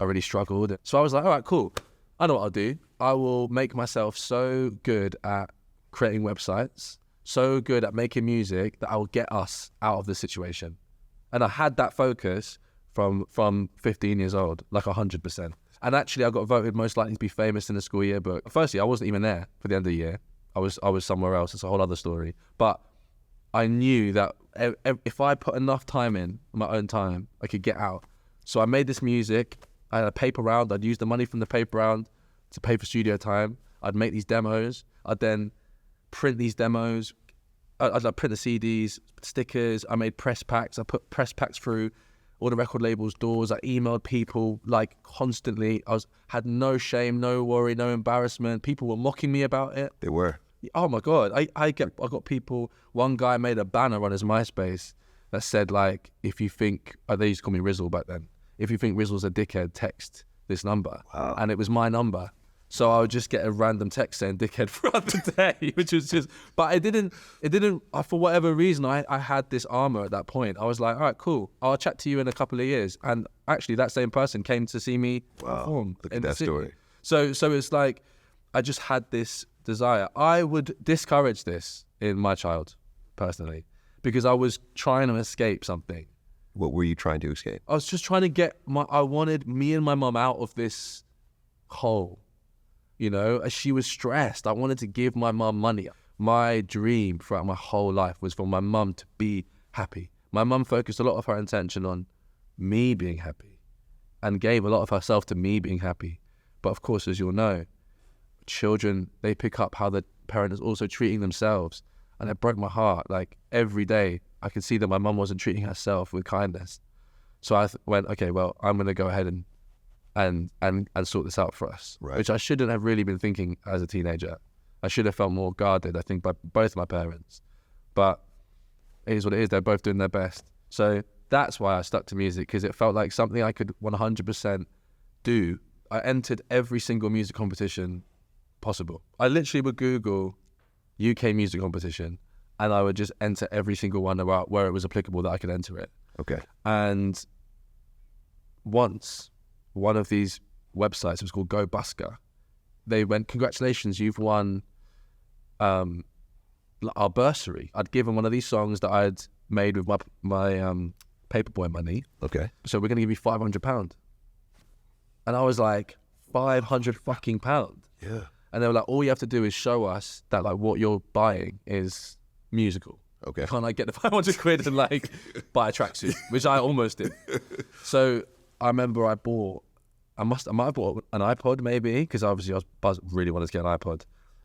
I really struggled. So I was like, all right, cool. I know what I'll do. I will make myself so good at creating websites, so good at making music that I will get us out of this situation. And I had that focus from 15 years old, like 100%. And actually, I got voted most likely to be famous in the school yearbook. Firstly, I wasn't even there for the end of the year. I was somewhere else. It's a whole other story. But I knew that if I put enough time in my own time, I could get out. So I made this music. I had a paper round. I'd use the money from the paper round to pay for studio time. I'd make these demos. I'd then print these demos. I'd print the CDs, stickers. I made press packs. I put press packs through all the record labels' doors. I emailed people like constantly. Had no shame, no worry, no embarrassment. People were mocking me about it. They were. Oh my God. I got people. One guy made a banner on his MySpace that said like, if you think, they used to call me Rizzle back then. If you think Rizzle's a dickhead, text this number. Wow. And it was my number. So I would just get a random text saying dickhead throughout the day, which was just, but it didn't, for whatever reason, I had this armor at that point. I was like, all right, cool. I'll chat to you in a couple of years. And actually that same person came to see me perform. Look at that story. So it's like, I just had this desire. I would discourage this in my child, personally, because I was trying to escape something. What were you trying to escape? I was just trying to I wanted me and my mum out of this hole. You know, as she was stressed, I wanted to give my mum money. My dream throughout my whole life was for my mum to be happy. My mum focused a lot of her attention on me being happy and gave a lot of herself to me being happy. But of course, as you'll know, children, they pick up how the parent is also treating themselves. And it broke my heart. Like every day, I could see that my mum wasn't treating herself with kindness. So I went, okay, well, I'm going to go ahead and sort this out for us, right. Which I shouldn't have really been thinking as a teenager. I should have felt more guarded, I think, by both my parents. But it is what it is. They're both doing their best. So that's why I stuck to music, because it felt like something I could 100% do. I entered every single music competition possible. I literally would Google UK music competition, and I would just enter every single one about where it was applicable that I could enter it. Okay. And once, one of these websites, it was called Go Busker, they went, congratulations, you've won our bursary. I'd given one of these songs that I'd made with my paperboy money. Okay. So we're going to give you £500. And I was like, £500 fucking pound. Yeah. And they were like, all you have to do is show us that like what you're buying is musical. Okay. You can't like get the 500 quid and like buy a tracksuit, which I almost did. So I remember I might have bought an iPod maybe, because obviously really wanted to get an iPod.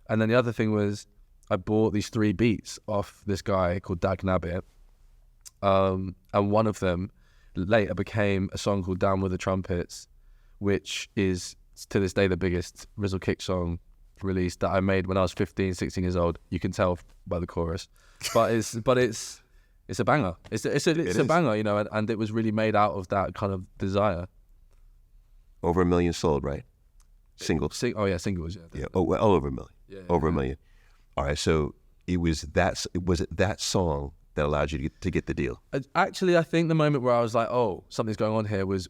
And then the other thing was I bought these 3 beats off this guy called Dag Nabbit. And one of them later became a song called Down with the Trumpets, which is to this day the biggest Rizzle Kicks song released that I made when I was 15, 16 years old. You can tell by the chorus, but it's a banger. It's a banger, you know, and it was really made out of that kind of desire. Over 1 million sold, right? Singles. Singles. Yeah. Oh, well, over 1 million. Yeah, over 1 million. All right. So was it that song that allowed you to get the deal? Actually, I think the moment where I was like, oh, something's going on here was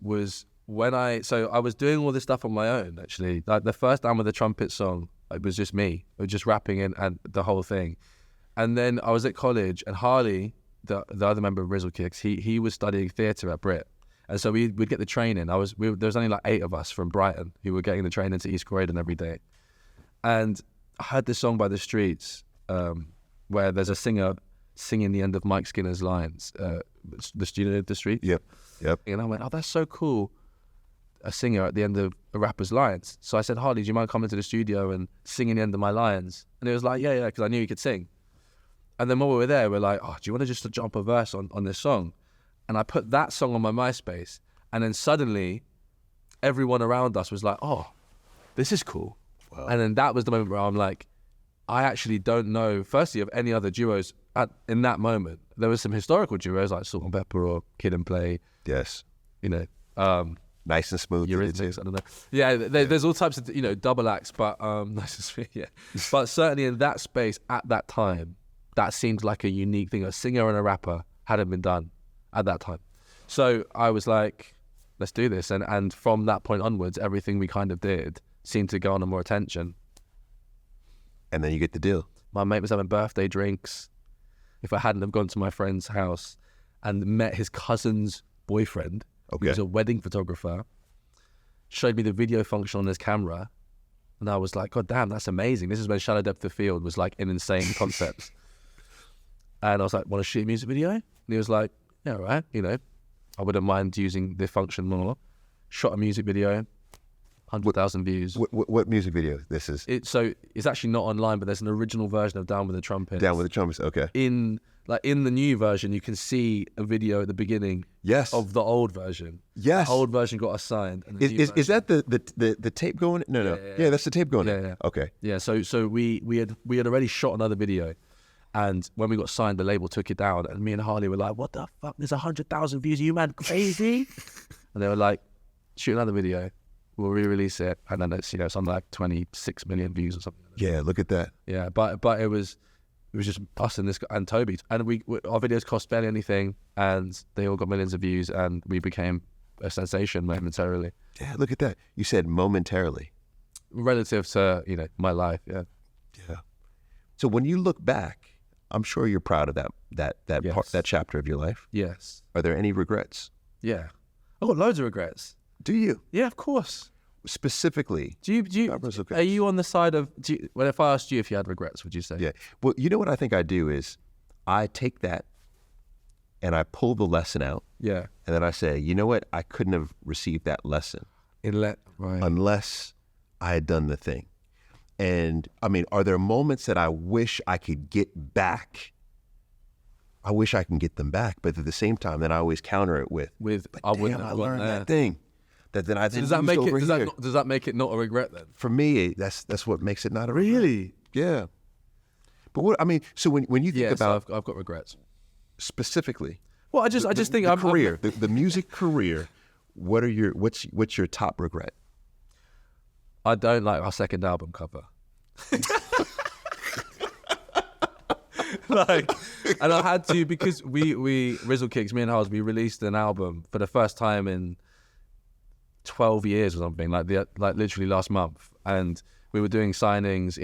when I was doing all this stuff on my own, actually. Like the first Down with the Trumpets song, it was just me. It was just rapping and the whole thing. And then I was at college, and Harley, the other member of Rizzle Kicks, he was studying theatre at Brit. And so we'd get the training. There was only like 8 of us from Brighton who were getting the training to East Croydon every day. And I heard this song by The Streets, where there's a singer singing the end of Mike Skinner's lines, the student of The Streets. Yep. And I went, oh, that's so cool. A singer at the end of a rapper's lines. So I said, Harley, do you mind coming to the studio and singing the end of my lines? And it was like, yeah, because I knew he could sing. And then while we were there, we're like, oh, do you want to just jump a verse on this song? And I put that song on my MySpace. And then suddenly, everyone around us was like, oh, this is cool. Wow. And then that was the moment where I'm like, I actually don't know, firstly, of any other duos in that moment. There was some historical duos like Salt and Pepper or Kid and Play. Yes. You know, Nice and Smooth. Eurythmics, I don't know. Yeah, there's all types of, you know, double acts, but nice and smooth, yeah. But certainly in that space at that time, that seemed like a unique thing. A singer and a rapper hadn't been done at that time. So I was like, let's do this. And from that point onwards, everything we kind of did seemed to garner more attention. And then you get the deal. My mate was having birthday drinks. If I hadn't have gone to my friend's house and met his cousin's boyfriend, okay, who was a wedding photographer, showed me the video function on his camera, and I was like, God damn, that's amazing. This is when Shallow Depth of Field was like an insane concept. And I was like, want to shoot a music video? And he was like, yeah, all right, you know, I wouldn't mind using the function more. Shot a music video, 100,000 views. What music video this is? So it's actually not online, but there's an original version of Down with the Trumpets. Down with the Trumpets, okay. In the new version, you can see a video at the beginning. Yes. Of the old version. Yes. The old version got assigned. And is that the tape going? No. Yeah, that's the tape going. Yeah. Okay. Yeah. So we had already shot another video, and when we got signed, the label took it down, and me and Harley were like, "What the fuck? There's 100,000 views. Are you man crazy?" And they were like, "Shoot another video. We'll re-release it." And then it's something like 26 million views or something. Yeah. Look at that. Yeah. But it was just us and this guy and Toby, and our videos cost barely anything, and they all got millions of views, and we became a sensation momentarily. Yeah, look at that. You said momentarily. Relative to my life, yeah. Yeah. So when you look back, I'm sure you're proud of that Yes. part, that chapter of your life. Yes. Are there any regrets? Yeah. I've got loads of regrets. Do you? Yeah, of course. Specifically, Do you? Are you on the side of? Well, if I asked you if you had regrets, would you say? Yeah. Well, you know what I think I do is I take that and I pull the lesson out. Yeah. And then I say, you know what? I couldn't have received that lesson unless I had done the thing. And I mean, are there moments that I wish I could get back? I wish I can get them back, but at the same time, then I always counter it with I learned that thing. That then I then does that make over it? here. Does that make it not a regret then? For me, that's what makes it not a regret. Really? Yeah. But what I mean, so when you think about, so I've got regrets. Specifically, Well, I just think the career, the music career. What's your top regret? I don't like our second album cover. And I had to, because we Rizzle Kicks, me and Hars, we released an album for the first time in 12 years or something, like literally last month, and we were doing signings.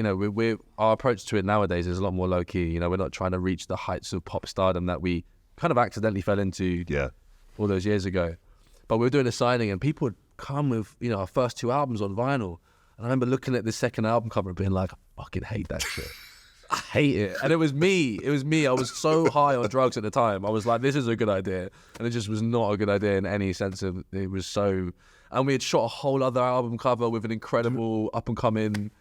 Our approach to it nowadays is a lot more low key. We're not trying to reach the heights of pop stardom that we kind of accidentally fell into all those years ago. But we were doing a signing, and people would come with our first 2 albums on vinyl, And I remember looking at the second album cover and being like, I fucking hate that shit. I hate it. And it was me. I was so high on drugs at the time. I was like, this is a good idea. And it just was not a good idea in any sense of it was so... And we had shot a whole other album cover with an incredible up-and-coming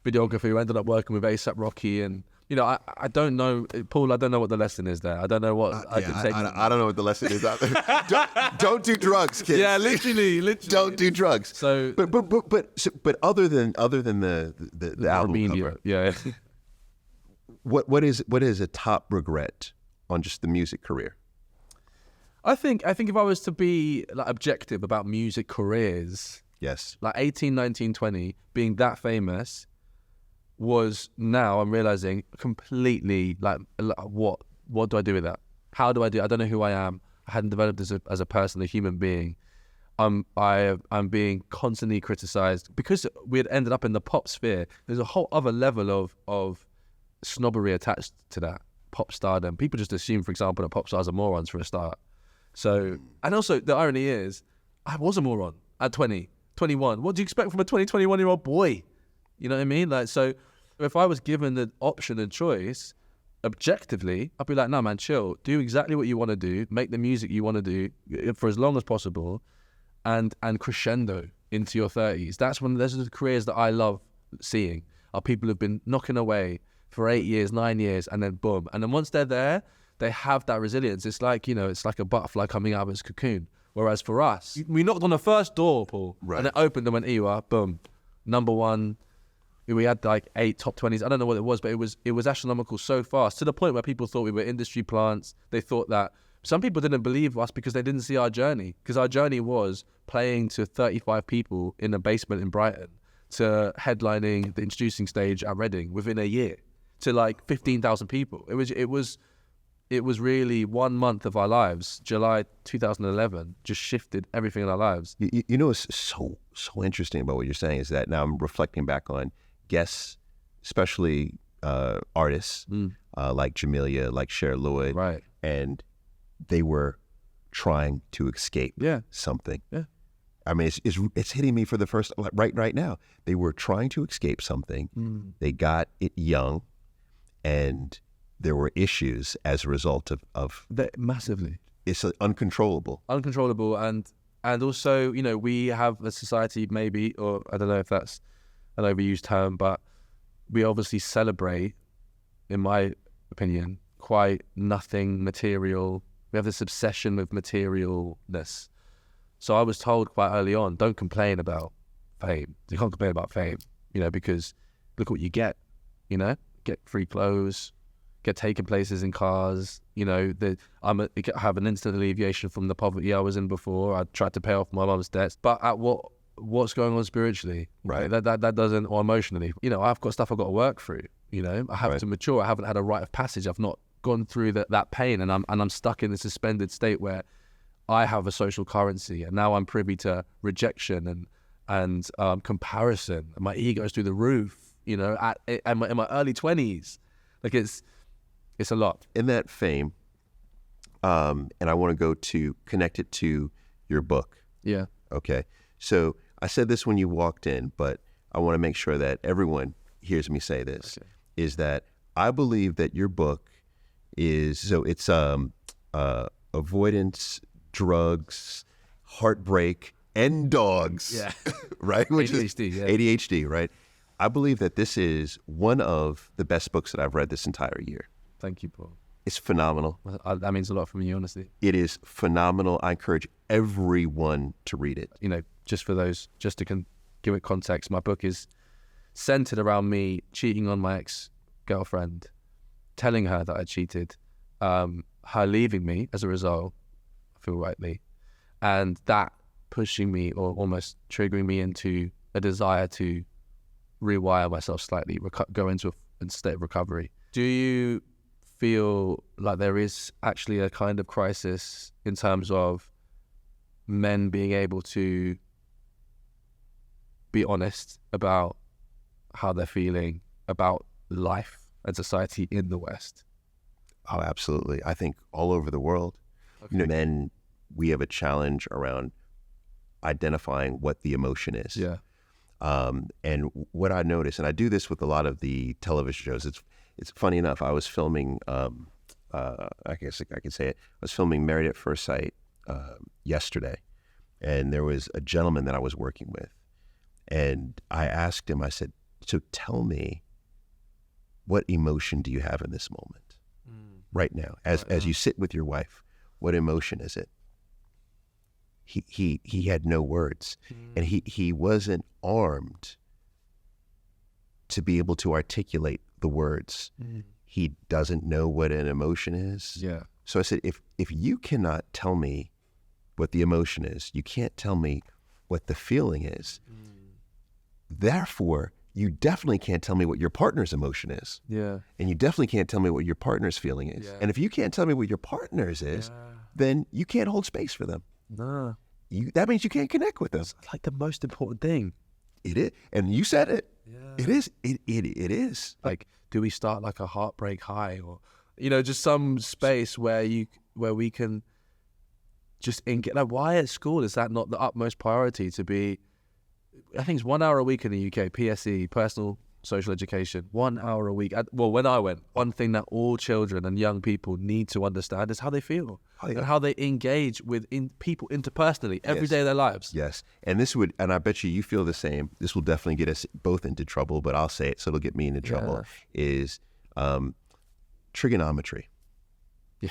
videographer who ended up working with A$AP Rocky. And, you know, I don't know, Paul, I don't know what the lesson is there. I don't know what I can take. I don't know what the lesson is out there. don't do drugs, kids. Yeah, literally. Don't do drugs. So, but other than the album cover, yeah. what is a top regret on just the music career? I think if I was to be like objective about music careers, yes, like 18, 19, 20, being that famous was, now I'm realizing, completely like what do I do with that? How do I do it? I don't know who I am. I hadn't developed as a person, a human being. I'm being constantly criticized because we had ended up in the pop sphere. There's a whole other level of snobbery attached to that pop stardom. People just assume, for example, that pop stars are morons for a start. So, and also the irony is, I was a moron at 20, 21. What do you expect from a 20, 21-year-old boy? You know what I mean? Like, so if I was given the option and choice, objectively, I'd be like, no, man, chill. Do exactly what you want to do. Make the music you want to do for as long as possible, and crescendo into your 30s. Those are the careers that I love seeing. Are people who've been knocking away for 8 years, 9 years, and then boom. And then once they're there, they have that resilience. It's like, you know, it's like a butterfly coming out of its cocoon. Whereas for us, we knocked on the first door, Paul, right, and it opened and went, here you are, boom, number one. We had like 8 top 20s. I don't know what it was, but it was astronomical so fast, to the point where people thought we were industry plants. They thought that some people didn't believe us because they didn't see our journey. Because our journey was playing to 35 people in a basement in Brighton, to headlining the introducing stage at Reading within a year, to like 15,000 people. It was really 1 month of our lives. July 2011 just shifted everything in our lives. You know what's so interesting about what you're saying is that now I'm reflecting back on guests, especially artists like Jamelia, like Cher Lloyd, right? And they were trying to escape something. Yeah. I mean, it's hitting me for the first, like, right now. They were trying to escape something. They got it young, and there were issues as a result of that, massively. It's uncontrollable, and also, you know, we have a society, maybe, or I don't know if that's an overused term, but we obviously celebrate, in my opinion, quite nothing material. We have this obsession with materialness. So I was told quite early on, don't complain about fame. You can't complain about fame, you know, because look what you get, you know, get free clothes, get taken places in cars, you know, I have an instant alleviation from the poverty I was in before. I tried to pay off my mum's debts, but at what's going on spiritually, right? That doesn't, or emotionally, you know, I've got stuff I've got to work through, you know, I have to mature. I haven't had a rite of passage. I've not gone through that pain, and I'm stuck in this suspended state where I have a social currency, and now I'm privy to rejection and comparison, and my ego is through the roof, you know, in my early 20s. Like, it's a lot. In that fame, and I want to connect it to your book. Yeah. Okay. So I said this when you walked in, but I want to make sure that everyone hears me say this, is that I believe that your book is, so it's avoidance, drugs, heartbreak, and dogs. Yeah. Right? ADHD, right? I believe that this is one of the best books that I've read this entire year. Thank you, Paul. It's phenomenal. That means a lot for me, honestly. It is phenomenal. I encourage everyone to read it. You know, just to give it context, my book is centered around me cheating on my ex-girlfriend, telling her that I cheated, her leaving me as a result, I feel rightly, and that pushing me, or almost triggering me into a desire to rewire myself slightly, go into a state of recovery. Do you feel like there is actually a kind of crisis in terms of men being able to be honest about how they're feeling about life and society in the West? Oh, absolutely. I think all over the world, you know, men, we have a challenge around identifying what the emotion is. Yeah. And what I notice, and I do this with a lot of the television shows, it's funny enough, I was filming, I guess I can say it, I was filming Married at First Sight yesterday, and there was a gentleman that I was working with, and I asked him, I said, so tell me, what emotion do you have in this moment right now? As you sit with your wife, what emotion is it? He had no words, and he wasn't armed to be able to articulate the words. He doesn't know what an emotion is. Yeah. So I said, if you cannot tell me what the emotion is, you can't tell me what the feeling is. Therefore, you definitely can't tell me what your partner's emotion is. Yeah. And you definitely can't tell me what your partner's feeling is. Yeah. And if you can't tell me what your partner's is, then you can't hold space for them. Nah. That means you can't connect with them. It's like the most important thing. It is. And you said it. Yeah. It is. It is. Like, do we start like a heartbreak high, or, you know, just some space where we can just engage? Like, why at school is that not the utmost priority to be? I think it's 1 hour a week in the UK, PSE, personal social education, 1 hour a week. Well, when I went, one thing that all children and young people need to understand is how they feel and how they engage with people interpersonally every day of their lives. Yes. And and I bet you feel the same. This will definitely get us both into trouble, but I'll say it so it'll get me into trouble, is trigonometry. Yeah.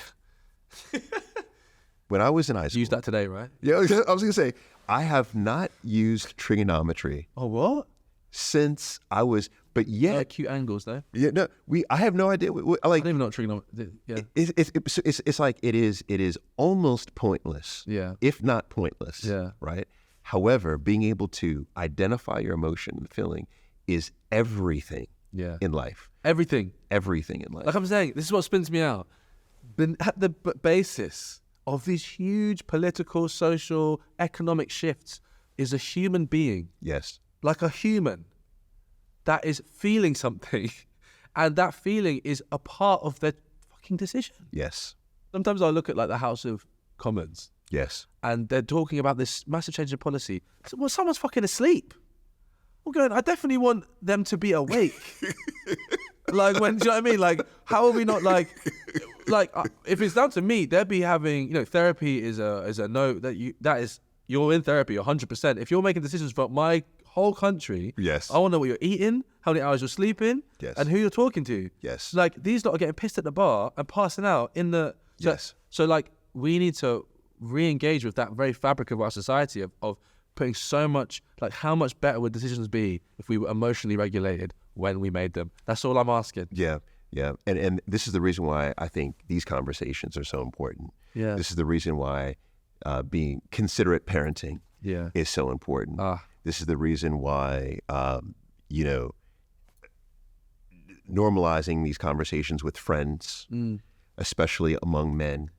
When I was in high school. Use that today, right? Yeah, I was going to say, I have not used trigonometry. Oh, what? Since I was, but yet acute angles though. Yeah, no, I have no idea. Like, I don't even know what trigonometry. Yeah, it's like it is almost pointless. Yeah, if not pointless. Yeah, right. However, being able to identify your emotion and feeling is everything. Yeah, in life, everything in life. Like I'm saying, this is what spins me out. Been at the basis of these huge political, social, economic shifts is a human being. Yes. Like a human that is feeling something, and that feeling is a part of their fucking decision. Yes. Sometimes I look at like the House of Commons. Yes. And they're talking about this massive change in policy. Well, someone's fucking asleep. I'm going, I definitely want them to be awake. Like, when, do you know what I mean? Like, how are we not like if it's down to me, they'd be having, you know, therapy is a no, you're in therapy 100%. If you're making decisions for my whole country, yes, I want to know what you're eating, how many hours you're sleeping, yes, and who you're talking to. Yes. Like, these lot are getting pissed at the bar and passing out in the... Yes. So like, we need to re-engage with that very fabric of our society of putting so much, like, how much better would decisions be if we were emotionally regulated when we made them? That's all I'm asking. Yeah. Yeah. And this is the reason why I think these conversations are so important. Yeah. This is the reason why being considerate parenting is so important. This is the reason why, normalizing these conversations with friends, especially among men.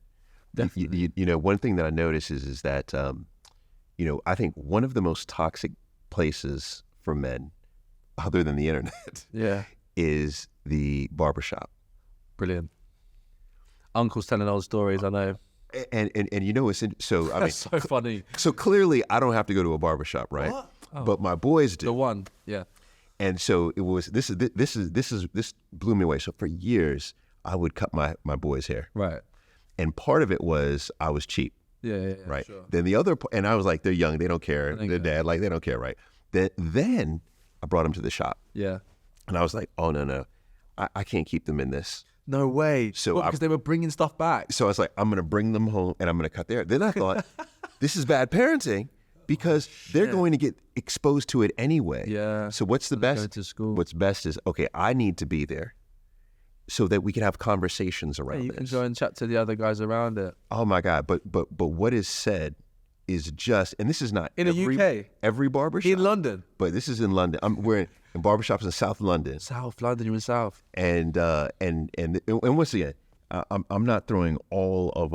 Definitely. One thing that I notice is that, I think one of the most toxic places for men, other than the internet, is the barbershop. Brilliant. Uncles telling old stories, I know. And it's so I mean, that's so funny. So clearly, I don't have to go to a barbershop, right? What? Oh. But my boys do. The one, yeah. And so it was. This blew me away. So for years, I would cut my boys' hair, right? And part of it was I was cheap, yeah, right. Sure. Then the other, and I was like, they're young, they don't care. Their dad, like, they don't care, right? Then I brought them to the shop, yeah, and I was like, oh no, I can't keep them in this. No way. So because they were bringing stuff back. So I was like, I'm going to bring them home and I'm going to cut their hair. Then I thought, this is bad parenting because they're going to get exposed to it anyway. Yeah. So what's the best? Go to school. What's best is, okay, I need to be there so that we can have conversations around you this. can go and chat to the other guys around it. Oh my God. But what is said is just, and this is not in the UK, every barbershop. In London. But this is in London. We're in barbershops in South London. South London, you're in South. And once again, I'm not throwing all of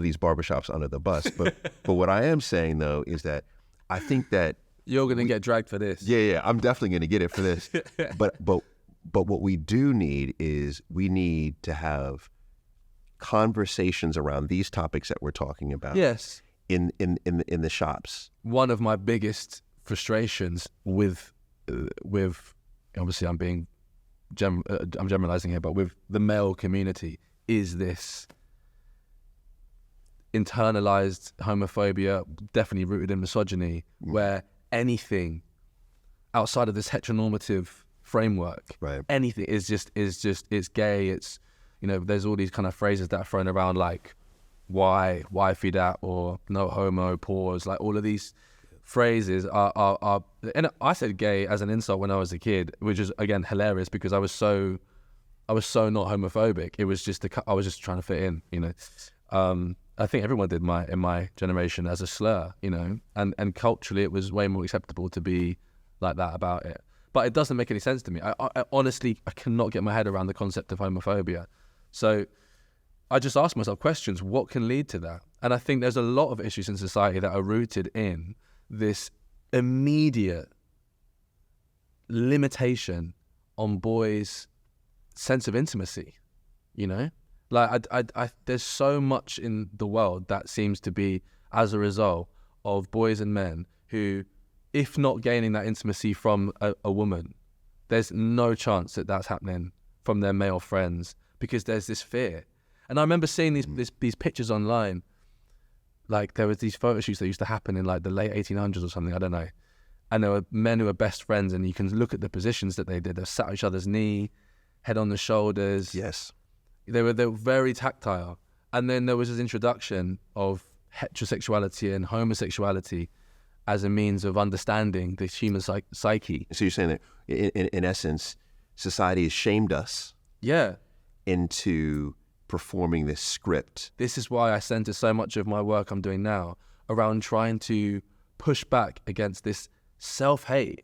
these barbershops under the bus, but what I am saying though is that I think that you're going to get dragged for this. Yeah, I'm definitely going to get it for this. But what we do need is we need to have conversations around these topics that we're talking about. Yes. In the shops. One of my biggest frustrations with obviously I'm generalizing here, but with the male community is this internalized homophobia, definitely rooted in misogyny, where anything outside of this heteronormative framework, Right. anything is just it's gay. It's, you know, there's all these kind of phrases that are thrown around like why wifey that, or no homo, pause, like all of these phrases are and I said gay as an insult when I was a kid, which is again hilarious because I was so not homophobic. It was just I was just trying to fit in, you know. I think everyone did in my generation as a slur, you know, and culturally it was way more acceptable to be like that about it. But it doesn't make any sense to me. I honestly, I cannot get my head around the concept of homophobia. So I just ask myself questions, what can lead to that? And I think there's a lot of issues in society that are rooted in this immediate limitation on boys' sense of intimacy, you know? Like, I there's so much in the world that seems to be as a result of boys and men who, if not gaining that intimacy from a woman, there's no chance that that's happening from their male friends because there's this fear. And I remember seeing these pictures online. Like, there was these photo shoots that used to happen in like the late 1800s or something, I don't know. And there were men who were best friends, and you can look at the positions that they did. They sat on each other's knee, head on the shoulders. Yes. They were very tactile. And then there was this introduction of heterosexuality and homosexuality as a means of understanding the human psyche. So you're saying that, in essence, society has shamed us into performing this script. This is why I center so much of my work I'm doing now around trying to push back against this self-hate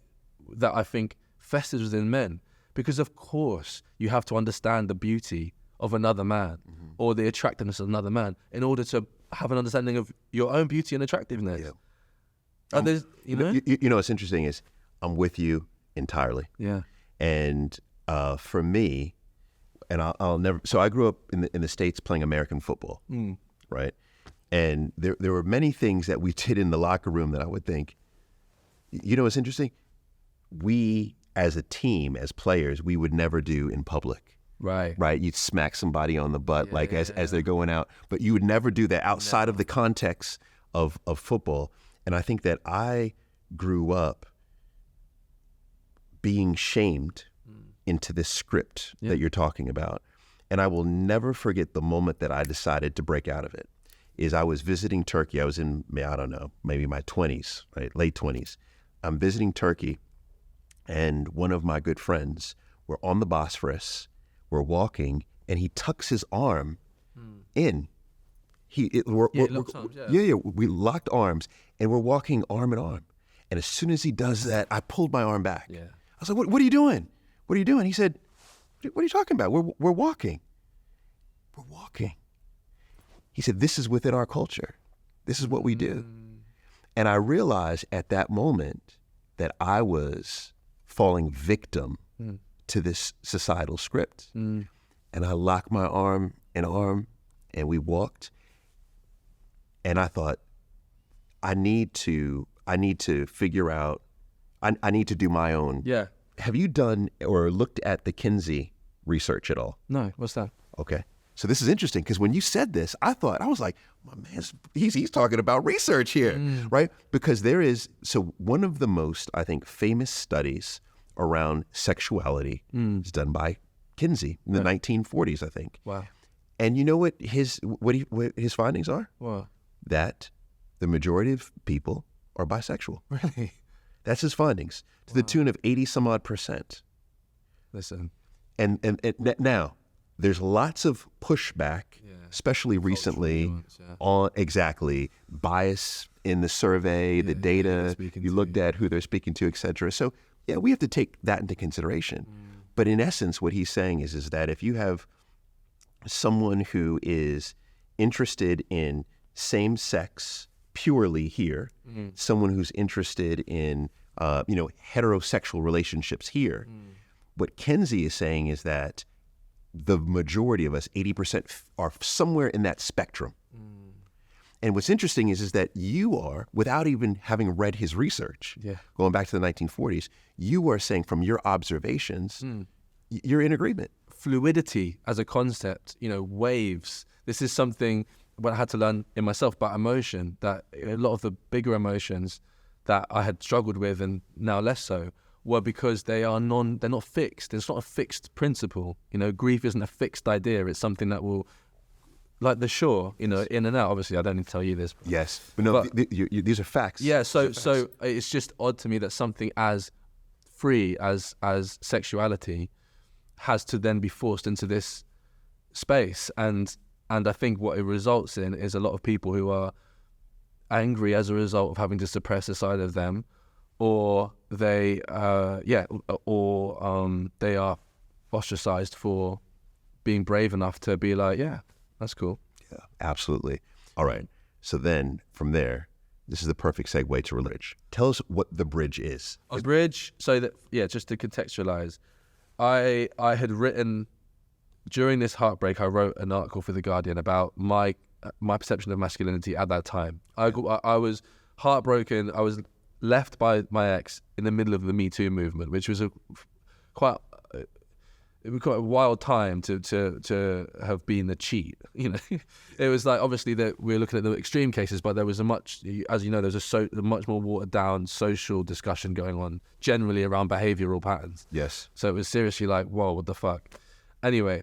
that I think festers within men. Because of course you have to understand the beauty of another man or the attractiveness of another man in order to have an understanding of your own beauty and attractiveness. Yeah. You know what's interesting is I'm with you entirely. Yeah. And for me, and I'll never. So I grew up in the States playing American football, right? And there were many things that we did in the locker room that I would think, you know, what's interesting. We as a team, as players, we would never do in public. Right. You'd smack somebody on the butt as they're going out, but you would never do that outside of the context of football. And I think that I grew up being shamed into this script that you're talking about. And I will never forget the moment that I decided to break out of it. Is I was visiting Turkey. I was in, I don't know, maybe my 20s, right? Late 20s. I'm visiting Turkey, and one of my good friends, we're on the Bosphorus, we're walking, and he tucks his arm in. We locked arms, and we're walking arm in arm. And as soon as he does that, I pulled my arm back. Yeah. I was like, what are you doing? What are you doing? He said, what are you talking about? We're walking. We're walking. He said, this is within our culture. This is what we do. And I realized at that moment that I was falling victim to this societal script. And I locked my arm in arm, and we walked. And I thought, I need to figure out, I need to do my own. Yeah. Have you done or looked at the Kinsey research at all? No, what's that? Okay. So this is interesting because when you said this, I was like, my man's, he's talking about research here, right? Because so one of the most, I think, famous studies around sexuality is done by Kinsey in the 1940s, I think. Wow. And you know what his findings are? What? That the majority of people are bisexual. Really? That's his findings, to the tune of 80 some odd %. Listen. And now, there's lots of pushback, especially recently, on exactly bias in the survey, the data, you looked at who they're speaking to, et cetera. So, yeah, we have to take that into consideration. But in essence, what he's saying is that if you have someone who is interested in same-sex purely here, someone who's interested in, heterosexual relationships here, what Kinsey is saying is that the majority of us, 80%, are somewhere in that spectrum. And what's interesting is that you are, without even having read his research, going back to the 1940s, you are saying from your observations, you're in agreement. Fluidity as a concept, waves. This is something what I had to learn in myself about emotion, that a lot of the bigger emotions that I had struggled with and now less so were because they're not fixed. It's not a fixed principle. Grief isn't a fixed idea. It's something that will, like the shore, in and out. Obviously, I don't need to tell you this. Yes, but no, these are facts. Yeah, so it's just odd to me that something as free as sexuality has to then be forced into this space, and I think what it results in is a lot of people who are angry as a result of having to suppress a side of them, or they they are ostracized for being brave enough to be like, yeah, that's cool. Yeah, absolutely. All right. So then from there, this is the perfect segue to religion. Tell us what the bridge is. A bridge, so that, just to contextualize, I had written, during this heartbreak, I wrote an article for The Guardian about my perception of masculinity at that time. I was heartbroken. I was left by my ex in the middle of the Me Too movement, which was quite a wild time to have been the cheat. It was like, obviously that we're looking at the extreme cases, but there was there's a much more watered down social discussion going on generally around behavioral patterns. Yes. So it was seriously like, whoa, what the fuck? Anyway,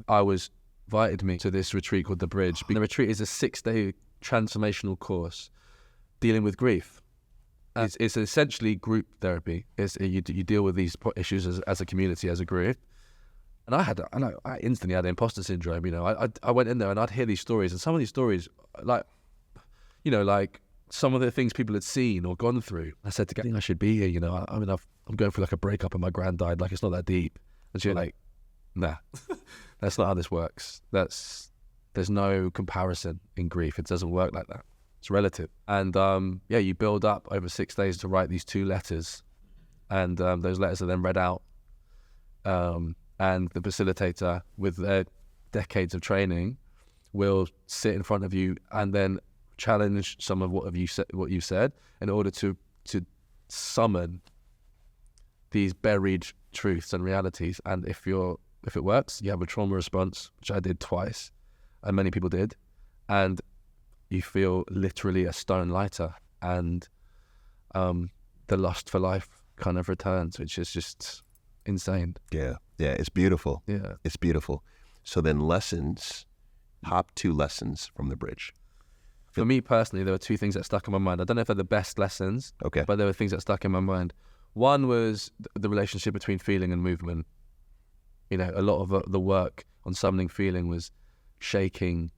I was invited me to this retreat called The Bridge. The retreat is a 6-day transformational course dealing with grief. It's essentially group therapy. You deal with these issues as a community, as a group. And I instantly had imposter syndrome. I went in there and I'd hear these stories, and some of these stories, like some of the things people had seen or gone through. I said to Gary, I think I should be here. I'm going through like a breakup and my gran died. Like, it's not that deep. And she was like, nah, that's not how this works. There's no comparison in grief. It doesn't work like that. It's relative. And you build up over 6 days to write these 2 letters, and those letters are then read out. And the facilitator, with their decades of training, will sit in front of you and then challenge some of what you said in order to summon these buried truths and realities. And if it works, you have a trauma response, which I did twice, and many people did, and you feel literally a stone lighter, and the lust for life kind of returns, which is just insane. Yeah, it's beautiful. Yeah, it's beautiful. So then top 2 lessons from the bridge. For me personally, there were 2 things that stuck in my mind. I don't know if they're the best lessons, okay, but there were things that stuck in my mind. One was the relationship between feeling and movement. A lot of the work on summoning feeling was shaking,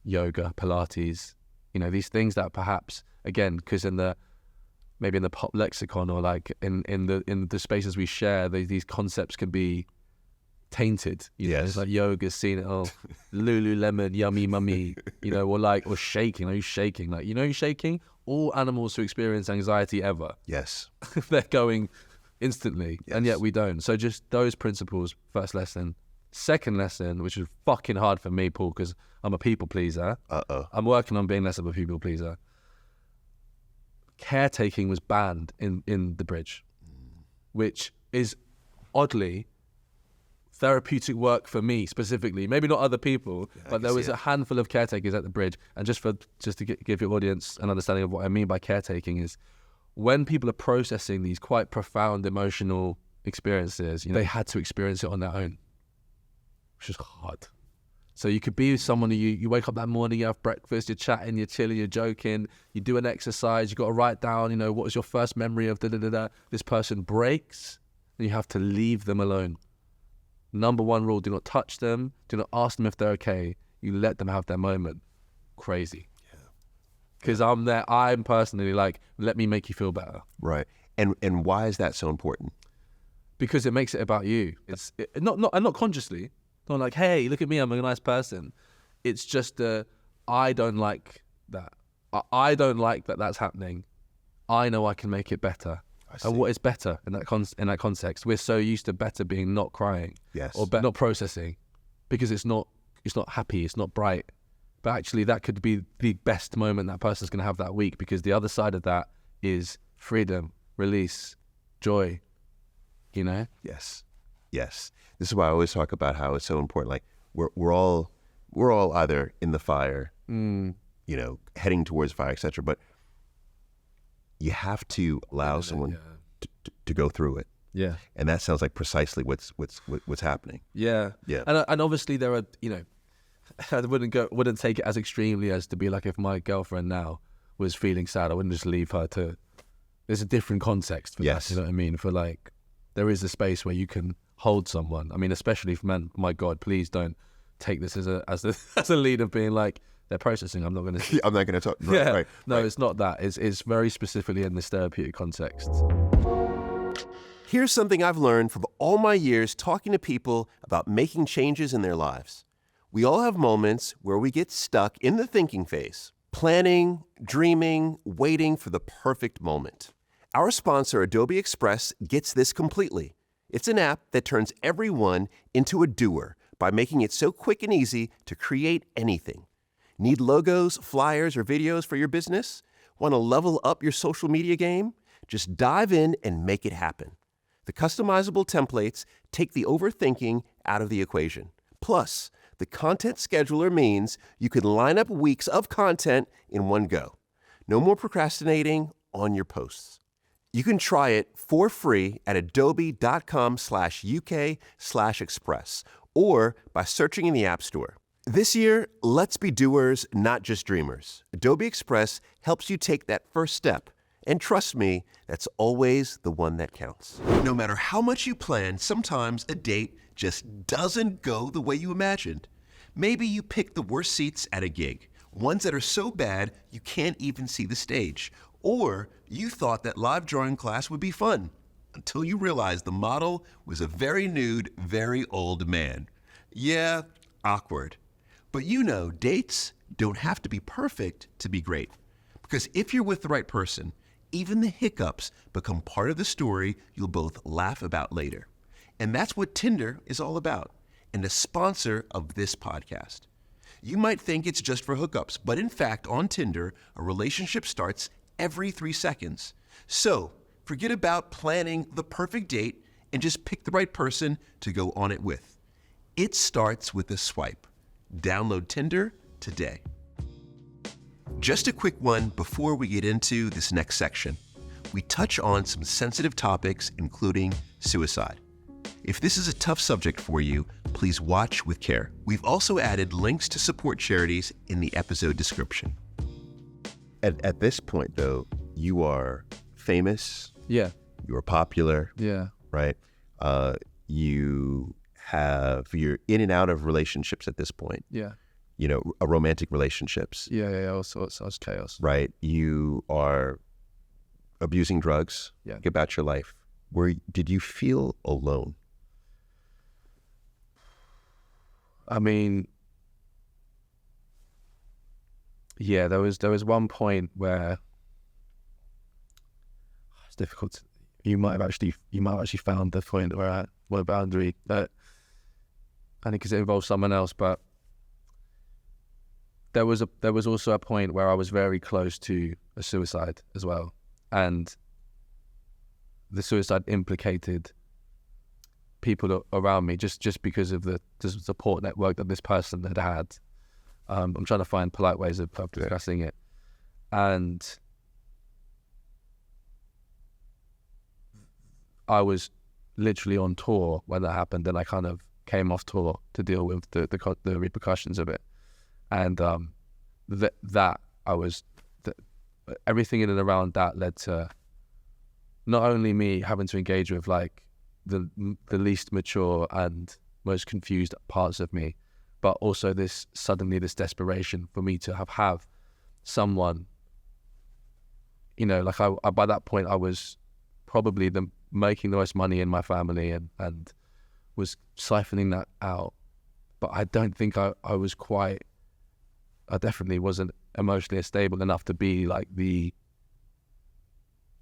yoga, Pilates, these things that perhaps, again, because maybe in the pop lexicon, or like in the spaces we share, these concepts can be tainted. Yes. It's like yoga's seen it, Lululemon, yummy mummy, or shaking. Are you shaking? Like, you're shaking? All animals who experience anxiety ever. Yes. They're going instantly, yes. And yet we don't. So just those principles, first lesson. Second lesson, which is fucking hard for me, Paul, because I'm a people pleaser. I'm working on being less of a people pleaser. Caretaking was banned in the bridge, which is oddly therapeutic work for me specifically. Maybe not other people, but there was a handful of caretakers at the bridge. And just to give your audience an understanding of what I mean by caretaking is, when people are processing these quite profound emotional experiences, they had to experience it on their own, which is hard. So you could be with someone who you wake up that morning, you have breakfast, you're chatting, you're chilling, you're joking, you do an exercise, you got to write down, what was your first memory of da-da-da-da. This person breaks, and you have to leave them alone. Number 1 rule, do not touch them, do not ask them if they're okay. You let them have their moment. Crazy. Because I'm personally like, let me make you feel better. Right. And why is that so important? Because it makes it about you. It's not consciously. Not like, hey, look at me, I'm a nice person. It's just I don't like that. I don't like that that's happening. I know I can make it better. And what is better in that context? We're so used to better being not crying, yes, or not processing, because it's not happy, it's not bright. But actually that could be the best moment that person's going to have that week, because the other side of that is freedom, release, joy, you know? Yes. This is why I always talk about how it's so important. Like we're all either in the fire, you know, heading towards fire, etc. But you have to allow someone to go through it. Yeah. And that sounds like precisely what's happening. Yeah. And obviously there are, you know, I wouldn't take it as extremely as to be like, if my girlfriend now was feeling sad, I wouldn't just leave her to. There's a different context for that. You know what I mean? For like, there is a space where you can hold someone. I mean, especially for men. My God, please don't take this as a lead of being like, they're processing. I'm not going to. I'm not going to talk. Right. It's not that. It's very specifically in this therapeutic context. Here's something I've learned from all my years talking to people about making changes in their lives. We all have moments where we get stuck in the thinking phase, planning, dreaming, waiting for the perfect moment. Our sponsor, Adobe Express, gets this completely. It's an app that turns everyone into a doer by making it so quick and easy to create anything. Need logos, flyers, or videos for your business? Want to level up your social media game? Just dive in and make it happen. The customizable templates take the overthinking out of the equation. Plus, the content scheduler means you can line up weeks of content in one go. No more procrastinating on your posts. You can try it for free at adobe.com/UK/express or by searching in the App Store. This year, let's be doers, not just dreamers. Adobe Express helps you take that first step. And trust me, that's always the one that counts. No matter how much you plan, sometimes a date just doesn't go the way you imagined. Maybe you picked the worst seats at a gig, ones that are so bad you can't even see the stage. Or you thought that live drawing class would be fun, until you realized the model was a very nude, very old man. Yeah, awkward. But you know, dates don't have to be perfect to be great. Because if you're with the right person, even the hiccups become part of the story you'll both laugh about later. And that's what Tinder is all about, and a sponsor of this podcast. You might think it's just for hookups, but in fact, on Tinder, a relationship starts every 3 seconds. So forget about planning the perfect date and just pick the right person to go on it with. It starts with a swipe. Download Tinder today. Just a quick one before we get into this next section. We touch on some sensitive topics, including suicide. If this is a tough subject for you, please watch with care. We've also added links to support charities in the episode description. At this point, though, you are famous. Yeah. You are popular. Yeah. Right? You're in and out of relationships at this point. Yeah. You know, romantic relationships. Yeah. All sorts of chaos. Right. You are abusing drugs. Yeah. About your life. Did you feel alone? I mean, yeah, there was one point where it's difficult. You might have actually found the point where a boundary that, I think, because it involves someone else, but there was also a point where I was very close to a suicide as well, and the suicide implicated people around me just because of the support network that this person had had. I'm trying to find polite ways of discussing it, and I was literally on tour when that happened, and I kind of came off tour to deal with the repercussions of it. And everything in and around that led to not only me having to engage with like the least mature and most confused parts of me, but also this desperation for me to have someone, you know, like I by that point I was probably making the most money in my family and was siphoning that out. But I don't think I definitely wasn't emotionally stable enough to be like the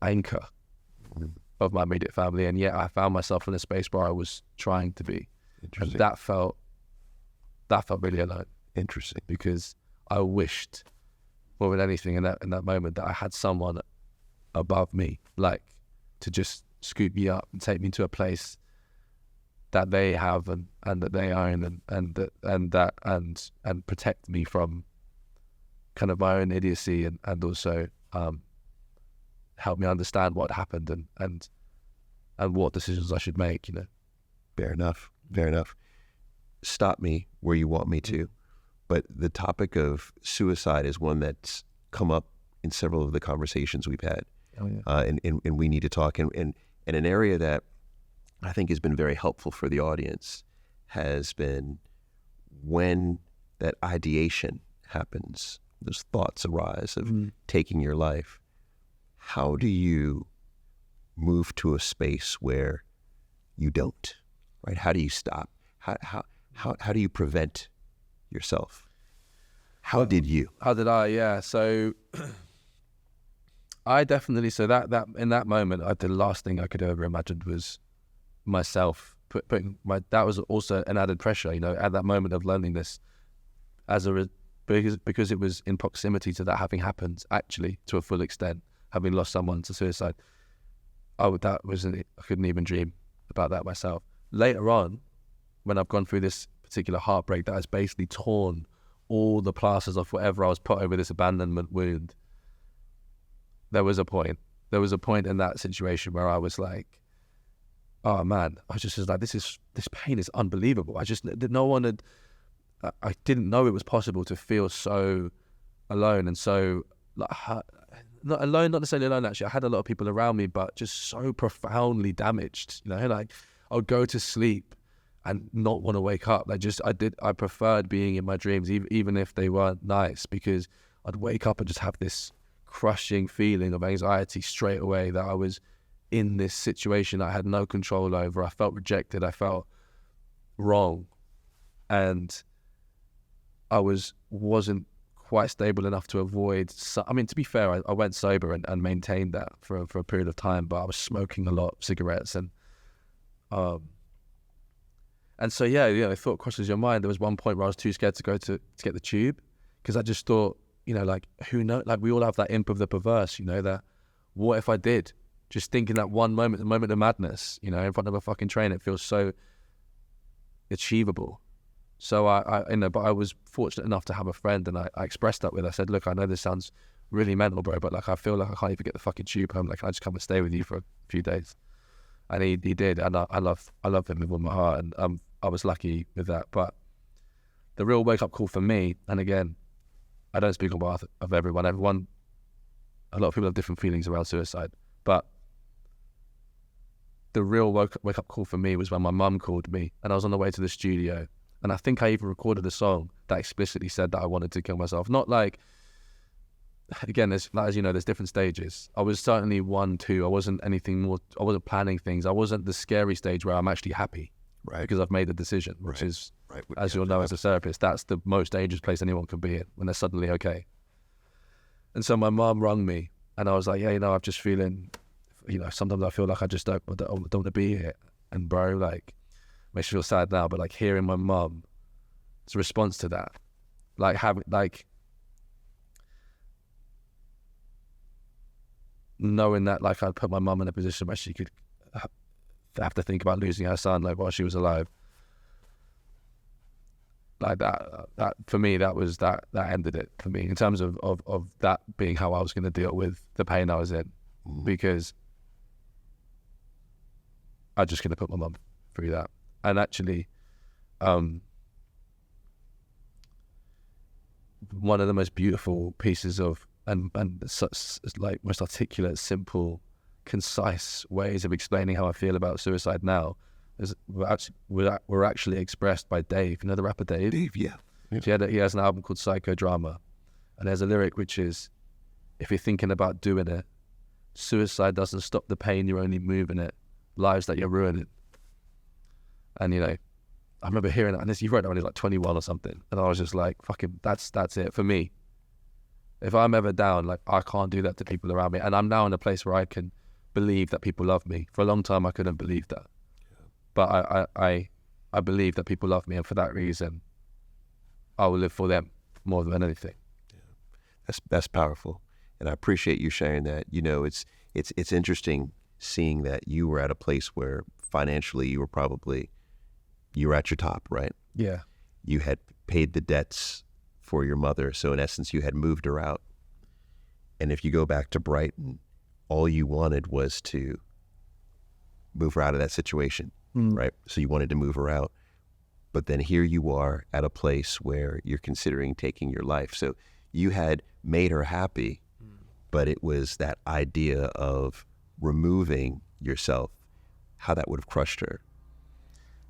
anchor of my immediate family. And yet I found myself in a space where I was trying to be. And that felt really alone. Interesting. Because I wished more than anything in that moment that I had someone above me, like to just scoop me up and take me to a place that they have and that they own and protect me from kind of my own idiocy and also help me understand what happened and what decisions I should make, you know. Fair enough. Stop me where you want me to, but the topic of suicide is one that's come up in several of the conversations we've had. Oh, yeah. And we need to talk. And an area that I think has been very helpful for the audience has been when that ideation happens, those thoughts arise of taking your life. How do you move to a space where you don't, right? How do you stop? How do you prevent yourself? How did you? How did I? Yeah. So I definitely, so that in that moment, the last thing I could ever imagined was myself putting that was also an added pressure, you know, at that moment of loneliness because it was in proximity to that having happened actually to a full extent, having lost someone to suicide. I couldn't even dream about that myself. Later on, when I've gone through this particular heartbreak that has basically torn all the plasters off whatever I was put over this abandonment wound, there was a point in that situation where I was like, oh man, I just was like, this pain is unbelievable. I didn't know it was possible to feel so alone and so like, not alone, not necessarily alone actually. I had a lot of people around me, but just so profoundly damaged, you know, like I would go to sleep and not want to wake up. I preferred being in my dreams, even if they weren't nice, because I'd wake up and just have this crushing feeling of anxiety straight away that I was in this situation I had no control over. I felt rejected. I felt wrong. And I wasn't quite stable enough to avoid. I mean, to be fair, I went sober and maintained that for a period of time, but I was smoking a lot of cigarettes and so yeah, you know, thought crosses your mind. There was one point where I was too scared to go to get the tube because I just thought, you know, like who knows? Like we all have that imp of the perverse, you know, that what if I did? Just thinking that one moment, the moment of madness, you know, in front of a fucking train, it feels so achievable. So I you know, but I was fortunate enough to have a friend, and I expressed that with. I said, look, I know this sounds really mental, bro, but like I feel like I can't even get the fucking tube home. Like, can I just come and stay with you for a few days? And he did, and I love him with all my heart, and I was lucky with that. But the real wake up call for me, and again, I don't speak on behalf of everyone. A lot of people have different feelings around suicide, but the real wake up call for me was when my mum called me, and I was on the way to the studio, and I think I even recorded a song that explicitly said that I wanted to kill myself. Not like, again, as you know, there's different stages. I was certainly 1, 2. I wasn't anything more. I wasn't planning things. I wasn't the scary stage where I'm actually happy, right? Because I've made the decision, which is, right. As you'll know as a therapist, that's the most dangerous place anyone can be in, when they're suddenly okay. And so my mom rang me, and I was like, yeah, you know, I'm just feeling, you know, sometimes I feel like I just don't want to be here. And bro, like, makes me feel sad now, but like hearing my mom's response to that, like having, like, knowing that, like, I'd put my mum in a position where she could have to think about losing her son, like, while she was alive. Like that for me, that ended it for me in terms of that being how I was going to deal with the pain I was in, because I just going to put my mum through that. And actually, one of the most beautiful pieces of and such like most articulate, simple, concise ways of explaining how I feel about suicide now is were actually expressed by Dave. You know the rapper Dave? Dave, yeah. He has an album called Psychodrama, and there's a lyric which is, if you're thinking about doing it, suicide doesn't stop the pain, you're only moving it, lives that you're ruining. And you know, I remember hearing that, and he wrote that when he was like 21 or something, and I was just like, fucking, that's it for me. If I'm ever down, like, I can't do that to people around me, and I'm now in a place where I can believe that people love me. For a long time, I couldn't believe that, but I believe that people love me, and for that reason, I will live for them more than anything. That's powerful, and I appreciate you sharing that. You know, it's interesting seeing that you were at a place where financially you were at your top, right? Yeah. You had paid the debts for your mother, so in essence, you had moved her out. And if you go back to Brighton, all you wanted was to move her out of that situation, right? So you wanted to move her out. But then here you are at a place where you're considering taking your life. So you had made her happy, but it was that idea of removing yourself, how that would have crushed her,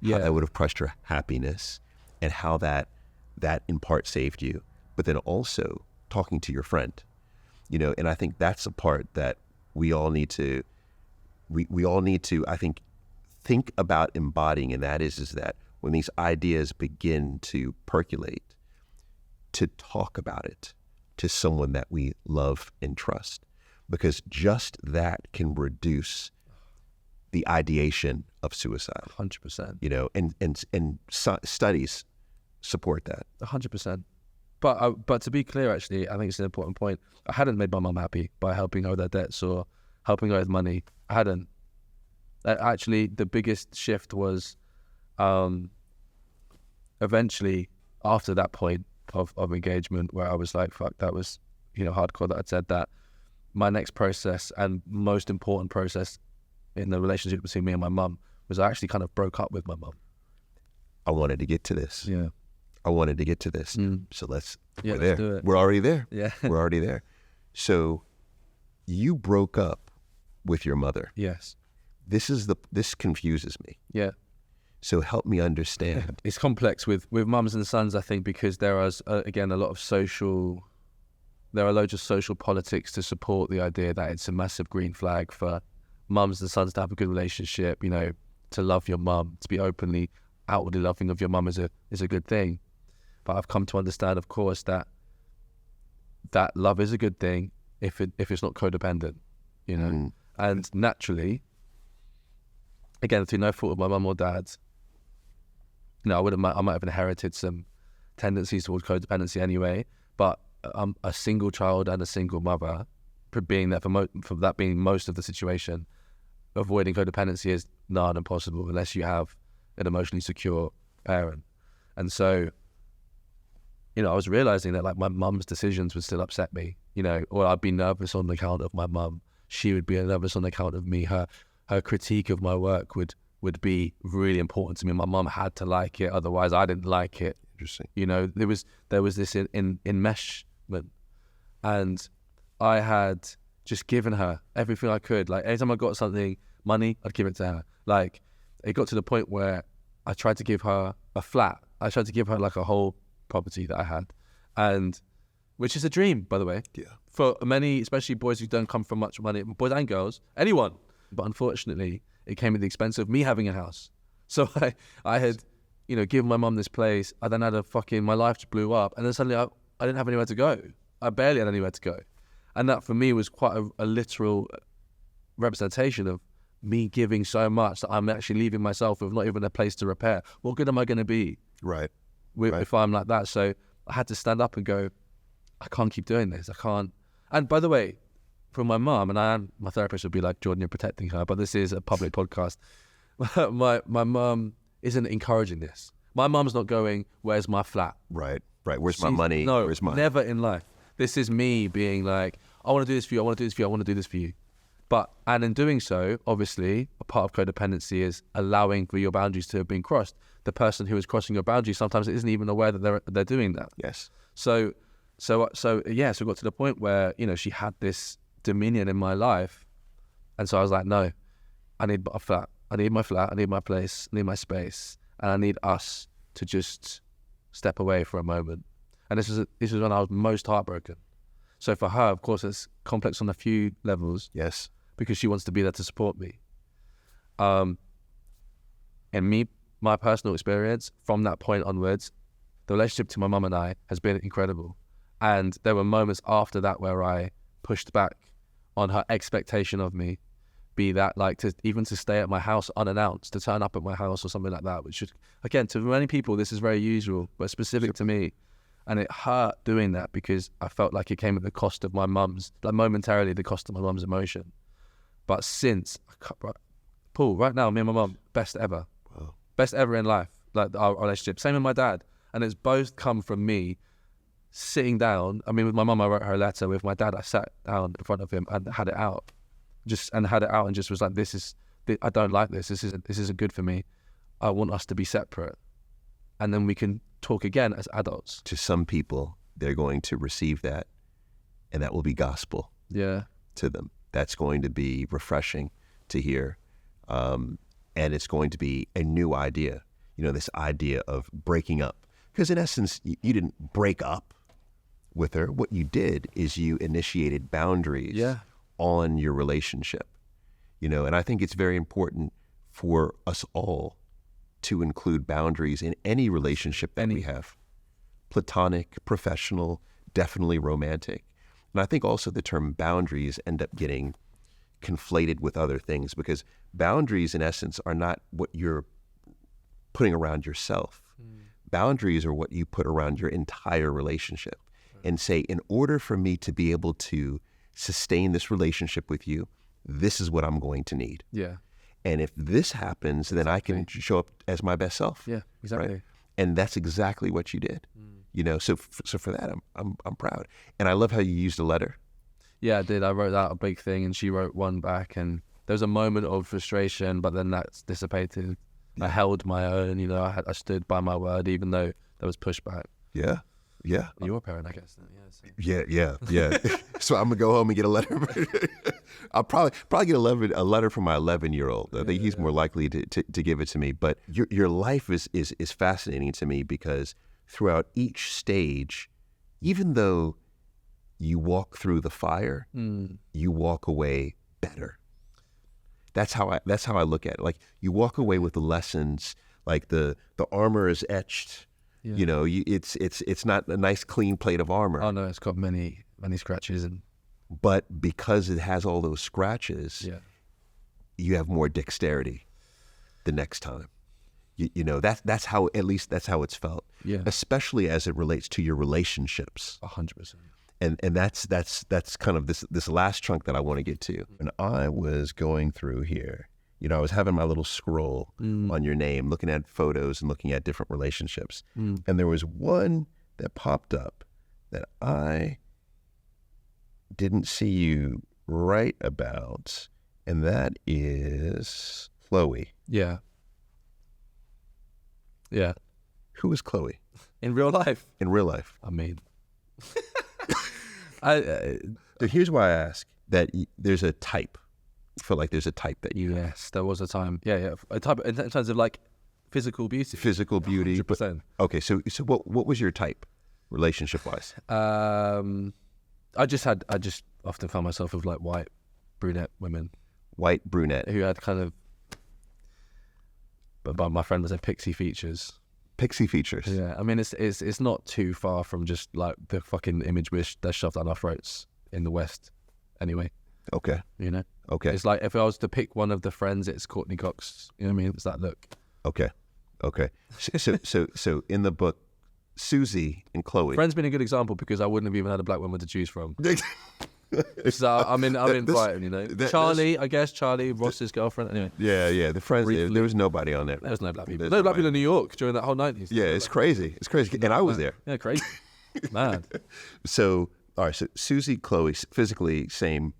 how that would have crushed her happiness, and how that in part saved you. But then also talking to your friend, you know, and I think that's a part that we all need to, I think about embodying, and that is that when these ideas begin to percolate, to talk about it to someone that we love and trust, because just that can reduce the ideation of suicide. 100%. You know, and studies support that. 100%. But to be clear, actually, I think it's an important point. I hadn't made my mum happy by helping her with her debts or helping her with money. I hadn't. Actually, the biggest shift was eventually after that point of engagement where I was like, fuck, that was, you know, hardcore that I'd said that. My next process and most important process in the relationship between me and my mum was I actually kind of broke up with my mum. I wanted to get to this. Yeah. I wanted to get to this. So we're there. Let's do it. We're already there. Yeah. We're already there. So you broke up with your mother. Yes. This confuses me. Yeah. So help me understand. It's complex with mums and sons, I think, because there is, again, there are loads of social politics to support the idea that it's a massive green flag for mums and sons to have a good relationship, you know, to love your mum, to be outwardly loving of your mum is a good thing. But I've come to understand, of course, that love is a good thing if it's not codependent, you know. And naturally, again, through no fault of my mum or dad, you know, I might have inherited some tendencies towards codependency anyway. But a single child and a single mother, being that for that being most of the situation, avoiding codependency is not impossible unless you have an emotionally secure parent. And so, you know, I was realizing that like my mum's decisions would still upset me, you know, or I'd be nervous on account of my mum. She would be nervous on account of me. Her critique of my work would be really important to me. My mum had to like it, otherwise I didn't like it. Interesting. You know, there was this enmeshment, and I had just given her everything I could. Like anytime I got something, money, I'd give it to her. Like it got to the point where I tried to give her a flat. I tried to give her like a whole property that I had, and which is a dream, by the way. Yeah. For many, especially boys who don't come from much money, boys and girls, anyone. But unfortunately, it came at the expense of me having a house. So I had, you know, given my mum this place. I then had my life just blew up, and then suddenly I didn't have anywhere to go. I barely had anywhere to go, and that for me was quite a literal representation of me giving so much that I'm actually leaving myself with not even a place to repair. What good am I going to be? Right. If I'm like that. So I had to stand up and go, I can't keep doing this. I can't. And by the way, from my mum, and my therapist would be like, Jordan, you're protecting her, but this is a public podcast. My mum isn't encouraging this. My mum's not going, where's my flat? Right. Where's my money? No, where's my... never in life. This is me being like, I want to do this for you. I want to do this for you. I want to do this for you. And in doing so, obviously, a part of codependency is allowing for your boundaries to have been crossed. The person who is crossing your boundaries sometimes isn't even aware that they're doing that. Yes. So it got to the point where, you know, she had this dominion in my life, and so I was like, no, I need a flat. I need my flat. I need my place. I need my space, and I need us to just step away for a moment. And this is when I was most heartbroken. So for her, of course, it's complex on a few levels. Yes. Because she wants to be there to support me. And my personal experience from that point onwards, the relationship to my mum and I has been incredible. And there were moments after that where I pushed back on her expectation of me, be that like to stay at my house unannounced, to turn up at my house or something like that, which is, again, to many people, this is very usual, but specific to me, And it hurt doing that because I felt like it came at the cost of my mum's, like momentarily the cost of my mum's emotion. But since, Paul, right now, me and my mum, best ever. Wow. Best ever in life, like our relationship. Same with my dad. And it's both come from me sitting down. I mean, with my mum, I wrote her a letter. With my dad, I sat down in front of him and had it out. And just was like, I don't like this. This isn't good for me. I want us to be separate. And then we can talk again as adults. To some people, they're going to receive that, and that will be gospel to them. That's going to be refreshing to hear. And it's going to be a new idea, this idea of breaking up. Because in essence, you didn't break up with her. What you did is you initiated boundaries on your relationship. And I think it's very important for us all to include boundaries in any relationship that we have. Platonic, professional, definitely romantic. And I think also the term boundaries end up getting conflated with other things, because boundaries in essence are not what you're putting around yourself. Boundaries are what you put around your entire relationship and say, in order for me to be able to sustain this relationship with you, this is what I'm going to need. Yeah. And if this happens, then I can show up as my best self. Yeah, exactly. Right? And that's exactly what you did. So for that, I'm proud. And I love how you used a letter. Yeah, I did. I wrote out a big thing, and she wrote one back. And there was a moment of frustration, but then that's dissipated. I held my own. I stood by my word, even though there was pushback. Yeah. You're a parent, I guess. Yeah. So I'm gonna go home and get a letter. I'll probably get a letter from my 11-year-old. I think he's more likely to give it to me. But your life is fascinating to me, because throughout each stage, even though you walk through the fire, you walk away better. That's how I look at it. Like, you walk away with the lessons. Like the armor is etched. Yeah. It's not a nice clean plate of armor. Oh no, it's got many scratches, but because it has all those scratches, you have more dexterity the next time. That's how it's felt. Yeah. Especially as it relates to your relationships. 100%. And that's kind of this last chunk that I want to get to. When I was going through here, I was having my little scroll on your name, looking at photos and looking at different relationships. And there was one that popped up that I didn't see you write about, and that is Chloe. Yeah. Who is Chloe? In real life? In real life. I mean... So here's why I ask that there's a type. I feel like there's a type that you have. Yes, there was a time. Yeah. A type in terms of like physical beauty. Physical beauty. 100%. Okay, so what was your type, relationship wise? I just often found myself with like white brunette women. White brunette. Who had kind of, but my friend was a pixie features. Pixie features. Yeah, I mean it's not too far from just like the fucking image that's shoved down our throats in the West. Anyway. Okay. Okay. It's like if I was to pick one of the friends, it's Courtney Cox. You know what I mean? It's that look. Okay. So in the book, Susie and Chloe. Friend's been a good example because I wouldn't have even had a black woman to choose from. So I'm in Brighton, Charlie, I guess Charlie, Ross's girlfriend. Anyway. Yeah. The friends. There was nobody on there. There was no black people. No black people in New York during that whole 90s. Yeah, it's crazy. And I was there. Yeah, crazy. Mad. So all right. So Susie, Chloe, physically same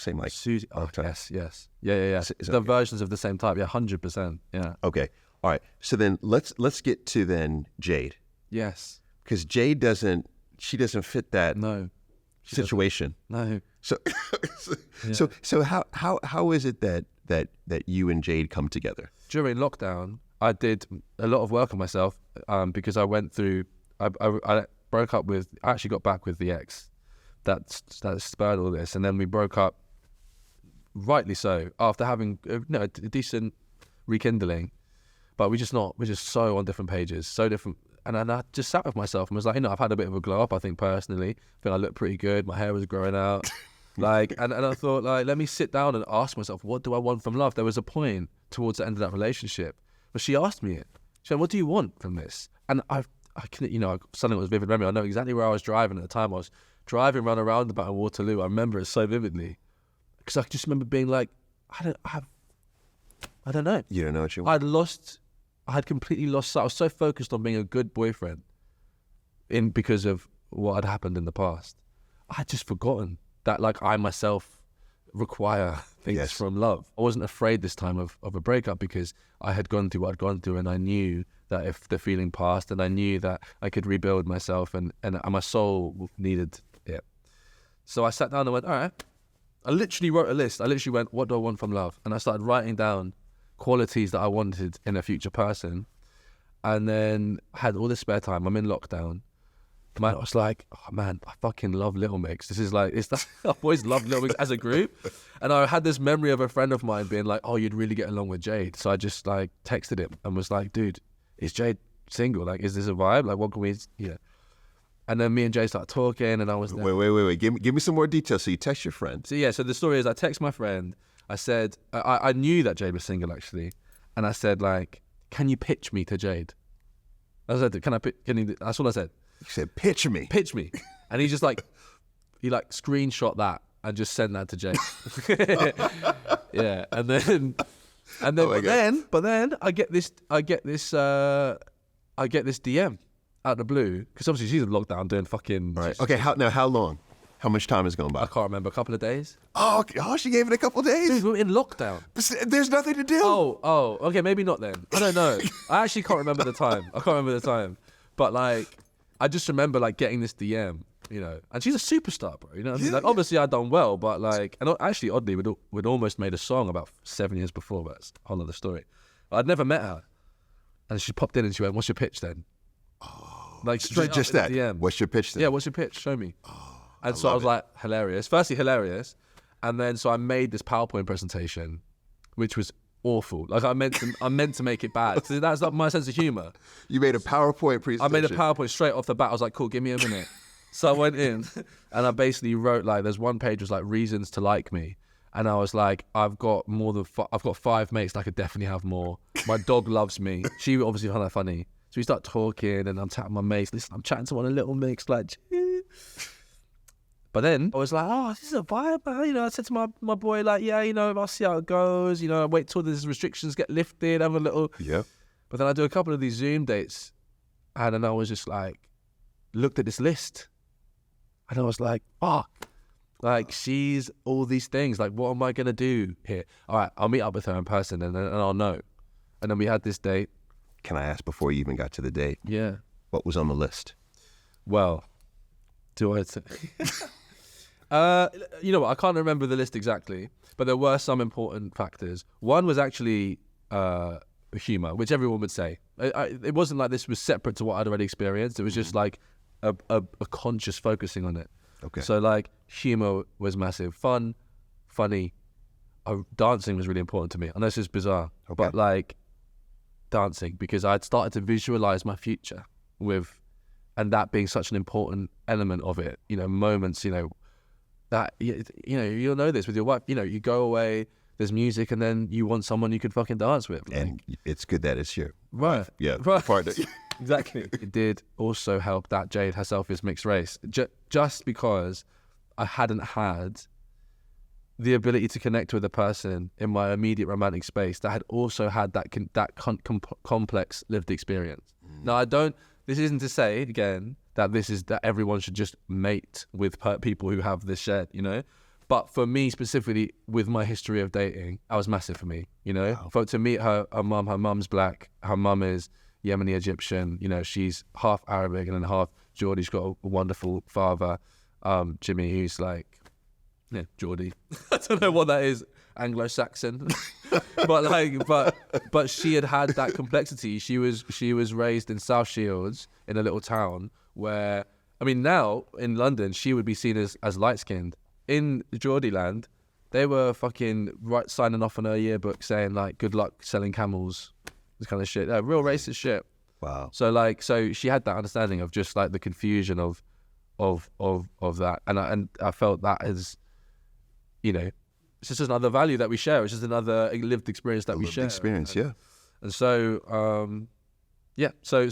like Susie. Oh, yes. Yeah. The versions of the same type. Yeah, 100%. Yeah. Okay. All right. So then let's get to then Jade. Yes. Because Jade doesn't fit that situation. No. So how is it that you and Jade come together? During lockdown, I did a lot of work on myself because I went through. I broke up with. I actually got back with the ex. That spurred all this, and then we broke up. Rightly so, after having a decent rekindling, but we're just so on different pages, so different. And I just sat with myself and was like, I've had a bit of a glow up. I think personally, I think I look pretty good. My hair was growing out, and I thought let me sit down and ask myself, what do I want from love? There was a point towards the end of that relationship where she asked me it. She said, "What do you want from this?" And I can, something was vivid memory. I know exactly where I was driving at the time. I was driving around a roundabout in Waterloo. I remember it so vividly because I just remember being like, I don't know. You don't know what you want. I had completely lost sight. I was so focused on being a good boyfriend because of what had happened in the past. I had just forgotten that, like, I myself require things from love. I wasn't afraid this time of a breakup because I had gone through what I'd gone through, and I knew that if the feeling passed, and I knew that I could rebuild myself, and my soul needed it. So I sat down and went, all right. I literally wrote a list. I literally went, what do I want from love? And I started writing down qualities that I wanted in a future person. And then I had all this spare time. I'm in lockdown. Man, I was like, oh man, I fucking love Little Mix. This is like, I've always loved Little Mix as a group. And I had this memory of a friend of mine being like, oh, you'd really get along with Jade. So I just like texted him and was like, dude, is Jade single? Like, is this a vibe? Like, what can we, And then me and Jade started talking, and I was there. Wait. Give me some more details. So you text your friend. So the story is I text my friend. I said, I knew that Jade was single actually. And I said, like, can you pitch me to Jade? I said, that's all I said. You said, pitch me. Pitch me. And he just he screenshot that and just sent that to Jade. Yeah. And then, but then I get this DM out of the blue, because obviously she's in lockdown doing fucking... Right. Okay, how long? How much time has gone by? I can't remember. A couple of days. Oh, she gave it a couple of days? Dude, we're in lockdown. There's nothing to do. Oh, okay, maybe not then. I don't know. I actually can't remember the time. But like, I just remember like getting this DM, and she's a superstar, bro. You know what I mean? Like, obviously I'd done well, but like, and actually oddly, we'd almost made a song about 7 years before, but that's a whole other story. I'd never met her. And she popped in and she went, what's your pitch then? Like straight just up that. in the DM. What's your pitch then? Yeah, what's your pitch? Show me. And so I was like, hilarious. Firstly, hilarious. And then so I made this PowerPoint presentation, which was awful. Like I meant to make it bad. So that's not my sense of humor. You made a PowerPoint presentation. I made a PowerPoint straight off the bat. I was like, cool, give me a minute. So I went in and I basically wrote like, there's one page was like reasons to like me. And I was like, I've got 5 mates that I could definitely have more. My dog loves me. She obviously found that funny. So we start talking and I'm chatting with my mates. Listen, I'm chatting to one of Little Mix, like, but then I was like, oh, this is a vibe, man. I said to my boy, like, yeah, I'll see how it goes. Wait till these restrictions get lifted, have a little. Yeah. But then I do a couple of these Zoom dates and then I was just like, looked at this list and I was like, fuck. Like, she's all these things. Like, what am I going to do here? All right, I'll meet up with her in person and I'll know. And then we had this date. Can I ask before you even got to the date? Yeah. What was on the list? Well, do I say? You know what? I can't remember the list exactly, but there were some important factors. One was actually humor, which everyone would say. It wasn't like this was separate to what I'd already experienced. It was just like a conscious focusing on it. Okay. So like humor was massive. Fun, funny. Dancing was really important to me. I know this is bizarre, but like dancing, because I'd started to visualize my future and that being such an important element of it, moments, that, you'll know this with your wife, you go away, there's music, and then you want someone you can fucking dance with. And it's good that it's you. Right. Yeah. Right. Partner. Exactly. It did also help that Jade herself is mixed race, just because I hadn't had the ability to connect with a person in my immediate romantic space that had also had that complex lived experience. Now, this isn't to say, again, that everyone should just mate with people who have this shared, But for me specifically, with my history of dating, that was massive for me, Wow. To meet her mum's black, her mum is Yemeni Egyptian, she's half Arabic and then half Geordie. She's got a wonderful father, Jimmy, who's like, Geordie. I don't know what that is, Anglo-Saxon, but she had that complexity. She was raised in South Shields in a little town where, now in London she would be seen as light-skinned. In Geordie land, they were fucking signing off on her yearbook saying like, good luck selling camels, this kind of shit. Real racist shit. Wow. So she had that understanding of just like the confusion of that, and I felt that as, it's just another value that we share. It's just another lived experience that we share. Experience, yeah. And so, Yeah, so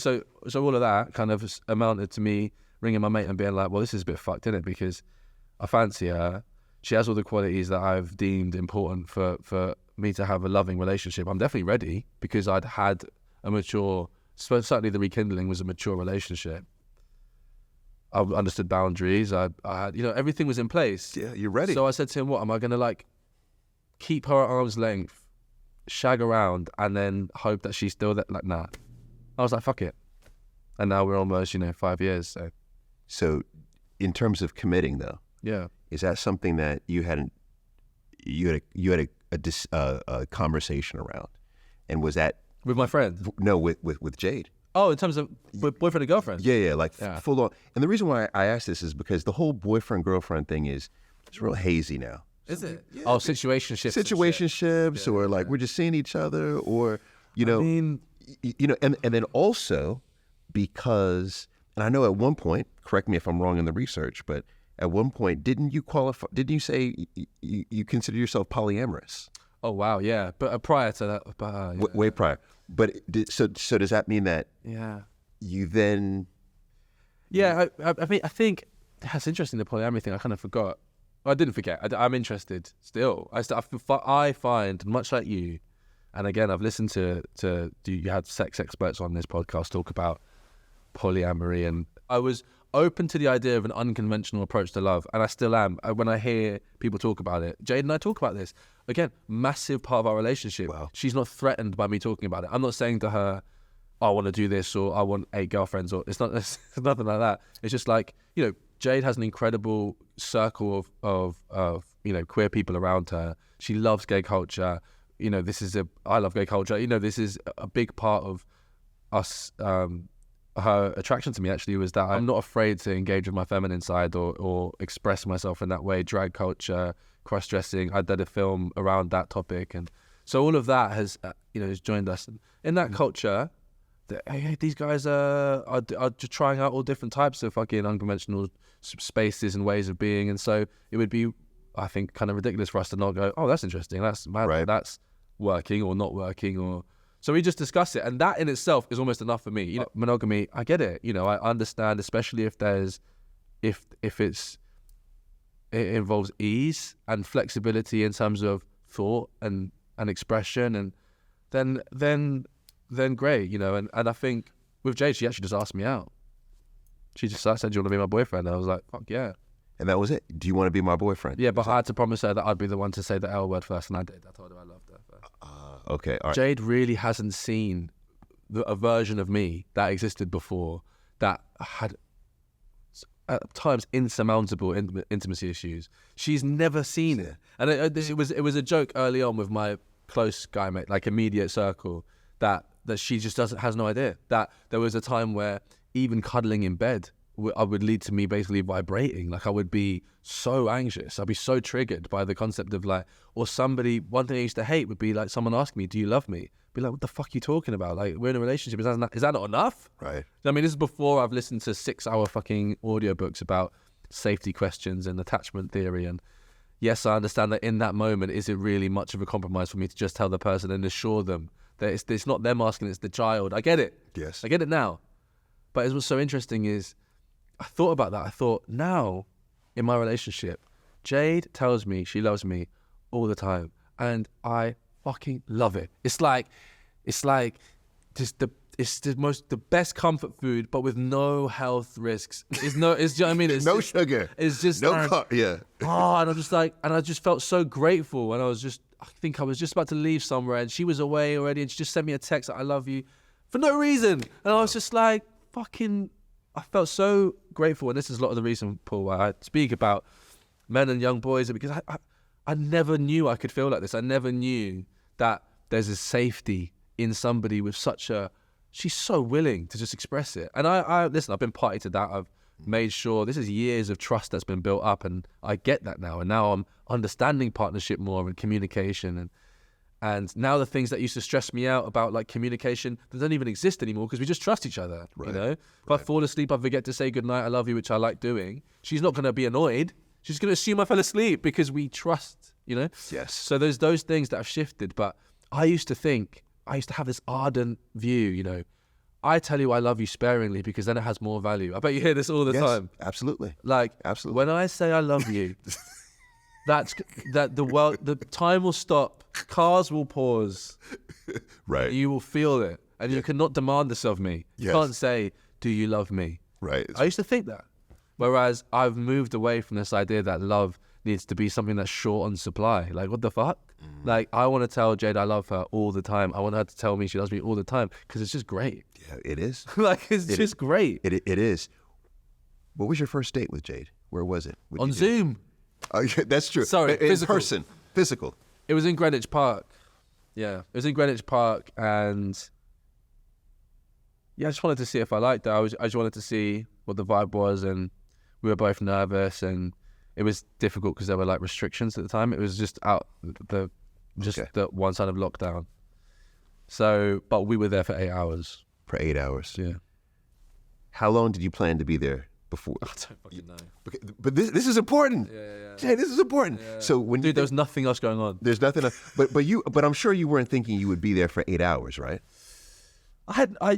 all of that kind of amounted to me ringing my mate and being like, well, this is a bit fucked, isn't it? Because I fancy her. She has all the qualities that I've deemed important for me to have a loving relationship. I'm definitely ready because I'd had a mature, certainly the rekindling was a mature relationship. I understood boundaries. I had, everything was in place. Yeah, you're ready. So I said to him, what, am I going to like keep her at arm's length, shag around, and then hope that she's still there? Like, nah. I was like, fuck it. And now we're almost, 5 years. So in terms of committing though, yeah. Is that something that you had a conversation around? And was that with my friend? No, with Jade. Oh, in terms of boyfriend and girlfriend? Yeah, full on. And the reason why I asked this is because the whole boyfriend-girlfriend thing it's real hazy now. Is it? Yeah. Oh, situationships, or like we're just seeing each other, or and then also because, and I know at one point, correct me if I'm wrong in the research, but at one point, didn't you say you consider yourself polyamorous? Oh wow, yeah, but prior to that, yeah. Way prior. But so does that mean that you then? Yeah, I think that's interesting. The polyamory thing, I kind of forgot. I didn't forget. I'm interested still. I find, much like you, and again, I've listened to you had sex experts on this podcast talk about polyamory, and I was open to the idea of an unconventional approach to love, and I still am. When I hear people talk about it, Jade and I talk about this. Again, massive part of our relationship. Wow. She's not threatened by me talking about it. I'm not saying to her, I want to do this, or I want 8 girlfriends, or it's nothing like that. It's just like, Jade has an incredible circle of queer people around her. She loves gay culture. I love gay culture. This is a big part of us. Her attraction to me actually was that I'm not afraid to engage with my feminine side or express myself in that way. Drag culture, cross-dressing. I did a film around that topic, and so all of that has has joined us. And in that culture, these guys are just trying out all different types of fucking unconventional spaces and ways of being, and so it would be, I think, kind of ridiculous for us to not go, oh, that's interesting, that's mad, right. That's working or not working, or so we just discuss it, and that in itself is almost enough for me. Monogamy, I get it. I understand, especially if it involves ease and flexibility in terms of thought and expression, and then great, and I think with Jade, she actually just asked me out. She just said, do you want to be my boyfriend? And I was like, fuck yeah. And that was it. Do you want to be my boyfriend? Yeah, but I had to promise her that I'd be the one to say the L word first, and I did. I told her I loved her first. Okay, all right. Jade really hasn't seen a version of me that existed before that had at times insurmountable intimacy issues. She's never seen it, and it was a joke early on with my close guy mate, like immediate circle, that she just has no idea that there was a time where even cuddling in bed would lead to me basically vibrating. Like I would be so anxious. I'd be so triggered by the concept of like, or somebody, one thing I used to hate would be like someone asking me, do you love me? Be like, what the fuck are you talking about? Like, we're in a relationship. Is that not enough? Right. I mean, this is before I've listened to 6-hour fucking audiobooks about safety questions and attachment theory. And yes, I understand that in that moment, is it really much of a compromise for me to just tell the person and assure them that it's not them asking, it's the child. I get it. Yes. I get it now. But what's so interesting is, I thought about that. I thought, now in my relationship, Jade tells me she loves me all the time, and I fucking love it. It's like just the best comfort food, but with no health risks. It's no, it's, you know what I mean? It's no just, sugar. It's just yeah. Oh, and I'm just like, and I just felt so grateful, and I think I was just about to leave somewhere, and she was away already, and she just sent me a text that I love you for no reason, and I was just like, fucking. I felt so grateful, and this is a lot of the reason, Paul, why I speak about men and young boys, because I never knew I could feel like this. I never knew that there's a safety in somebody with she's so willing to just express it. And I listen, I've been party to that. I've made sure, this is years of trust that's been built up, and I get that now. And now I'm understanding partnership more and communication, and now the things that used to stress me out about like communication, they don't even exist anymore because we just trust each other, right. If I fall asleep, I forget to say goodnight, I love you, which I like doing. She's not going to be annoyed. She's going to assume I fell asleep because we trust, Yes. So there's those things that have shifted. But I used to have this ardent view, I tell you I love you sparingly because then it has more value. I bet you hear this all the time. Absolutely. Like, Absolutely. when I say I love you, that the time will stop, cars will pause, Right. you will feel it, and you cannot demand this of me. You Yes. can't say, do you love me? Right. I used to think that. Whereas I've moved away from this idea that love needs to be something that's short on supply. Like, what the fuck? Like, I want to tell Jade I love her all the time. I want her to tell me she loves me all the time because it's just great. Yeah, it is. Like, it's just great. It is. What was your first date with Jade? Where was it? What'd On you do? Zoom. Oh, yeah, that's true. Sorry, in physical. person. Physical. It was in Greenwich Park. Yeah, it was in Greenwich Park, and yeah, I just wanted to see if I liked her. I just wanted to see what the vibe was, and we were both nervous, and it was difficult because there were like restrictions at the time. It was just the one side of lockdown. So, but we were there for 8 hours. For 8 hours. Yeah. How long did you plan to be there before? I don't fucking know. But this is important. Yeah. Jade, this is important. Yeah. So when Dude, there was nothing else going on. there's nothing. But I'm sure you weren't thinking you would be there for 8 hours, right?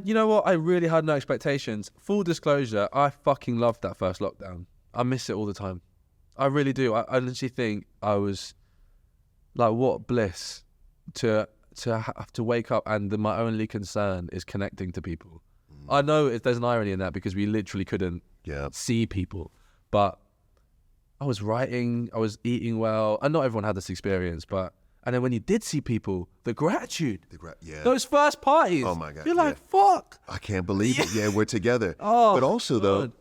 You know what? I really had no expectations. Full disclosure, I fucking loved that first lockdown. I miss it all the time. I really do. I literally think I was like, what bliss to have to wake up and my only concern is connecting to people. I know there's an irony in that because we literally couldn't see people, but I was writing, I was eating well, and not everyone had this experience, and then when you did see people, the gratitude, those first parties, Oh my God, you're like, fuck. I can't believe it. Yeah, we're together. Oh, but also though, God.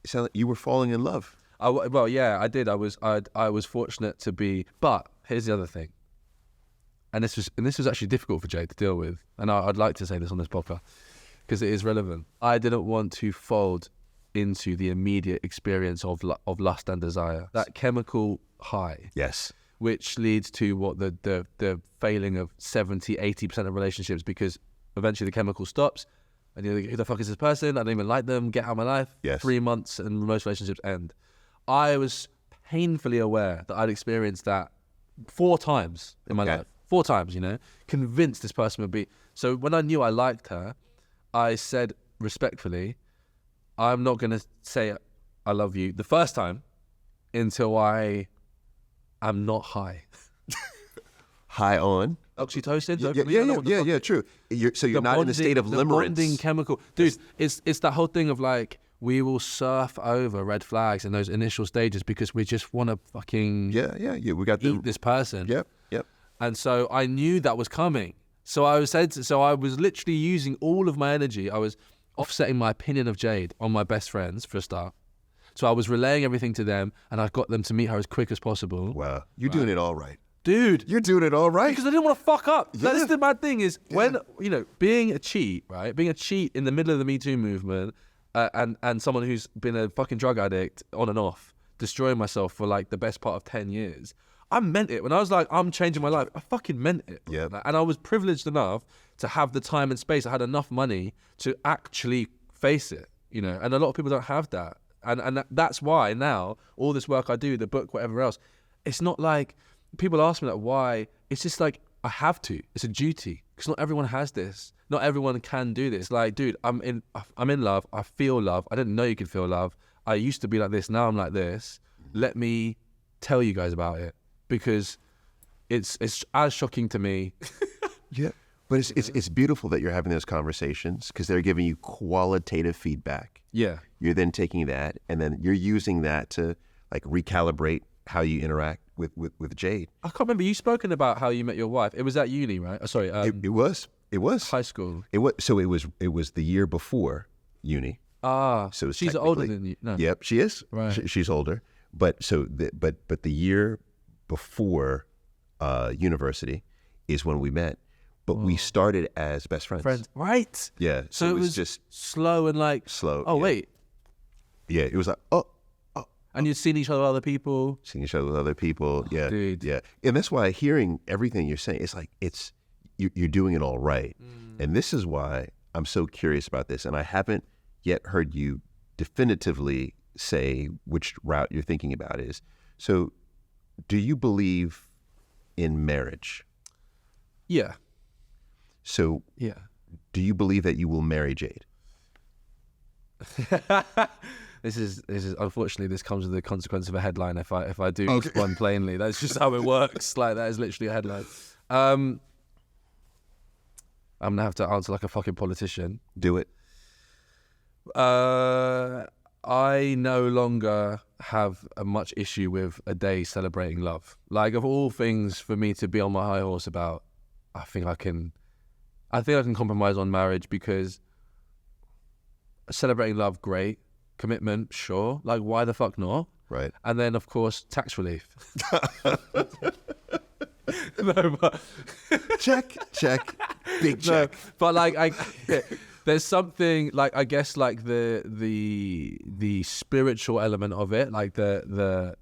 it sounded like you were falling in love. Well, yeah, I did. I was fortunate to be, but here's the other thing. And this was actually difficult for Jade to deal with. And I'd like to say this on this podcast because it is relevant. I didn't want to fold into the immediate experience of lust and desire, that chemical high. Yes. Which leads to what the failing of 70-80% of relationships, because eventually the chemical stops and you're like, who the fuck is this person? I don't even like them. Get out of my life. Yes. 3 months and most relationships end. I was painfully aware that I'd experienced that 4 times in my life. 4 times, convinced this person would be. So when I knew I liked her, I said respectfully, I'm not going to say I love you the first time until I am not high. High on? Oxytocin? Yeah, true. You're not in a state of limerence. The bonding chemical. Dude, it's that whole thing of like, we will surf over red flags in those initial stages because we just want to fucking we got eat this person. Yep. And so I knew that was coming. So I was literally using all of my energy. I was offsetting my opinion of Jade on my best friends for a start. So I was relaying everything to them, and I got them to meet her as quick as possible. Wow, you're doing it all right. Dude. You're doing it all right. Because I didn't want to fuck up. Yeah. That's the bad thing is when, being a cheat, right? Being a cheat in the middle of the Me Too movement, and someone who's been a fucking drug addict on and off, destroying myself for like the best part of 10 years. I meant it. When I was like, I'm changing my life, I fucking meant it. Yeah. And I was privileged enough to have the time and space. I had enough money to actually face it, and a lot of people don't have that. And that's why now all this work I do, the book, whatever else, it's not like people ask me like why. It's just like I have to. It's a duty because not everyone has this. Not everyone can do this. Like, dude, I'm in love. I feel love. I didn't know you could feel love. I used to be like this. Now I'm like this. Let me tell you guys about it because it's as shocking to me. Yeah. But it's beautiful that you're having those conversations because they're giving you qualitative feedback. Yeah. You're then taking that and then you're using that to like recalibrate how you interact with Jade. I can't remember. You've spoken about how you met your wife. It was at uni, right? Sorry. It was high school. It was the year before uni. So she's older than you. No. Yep, she is. Right. She's older. But the year before university is when we met. But we started as best friends. Right. Yeah. So it was just slow and like slow. Oh yeah. wait. Yeah. It was like and you'd seen each other with other people. Seeing each other with other people. Yeah. Dude. Yeah. And that's why hearing everything you're saying, it's like you're doing it all right. And this is why I'm so curious about this. And I haven't yet heard you definitively say which route you're thinking about is. So do you believe in marriage? Yeah. So yeah. Do you believe that you will marry Jade? This is unfortunately, this comes with the consequence of a headline if I do respond plainly. That's just how it works. Like, that is literally a headline. I'm gonna have to answer like a fucking politician. Do it. I no longer have a much issue with a day celebrating love. Like, of all things for me to be on my high horse about, I think I can compromise on marriage, because celebrating love, great. Commitment, sure. Like, why the fuck not? Right. And then, of course, tax relief. No, but check, big check. No, but like, there's something like, I guess, like the spiritual element of it, like the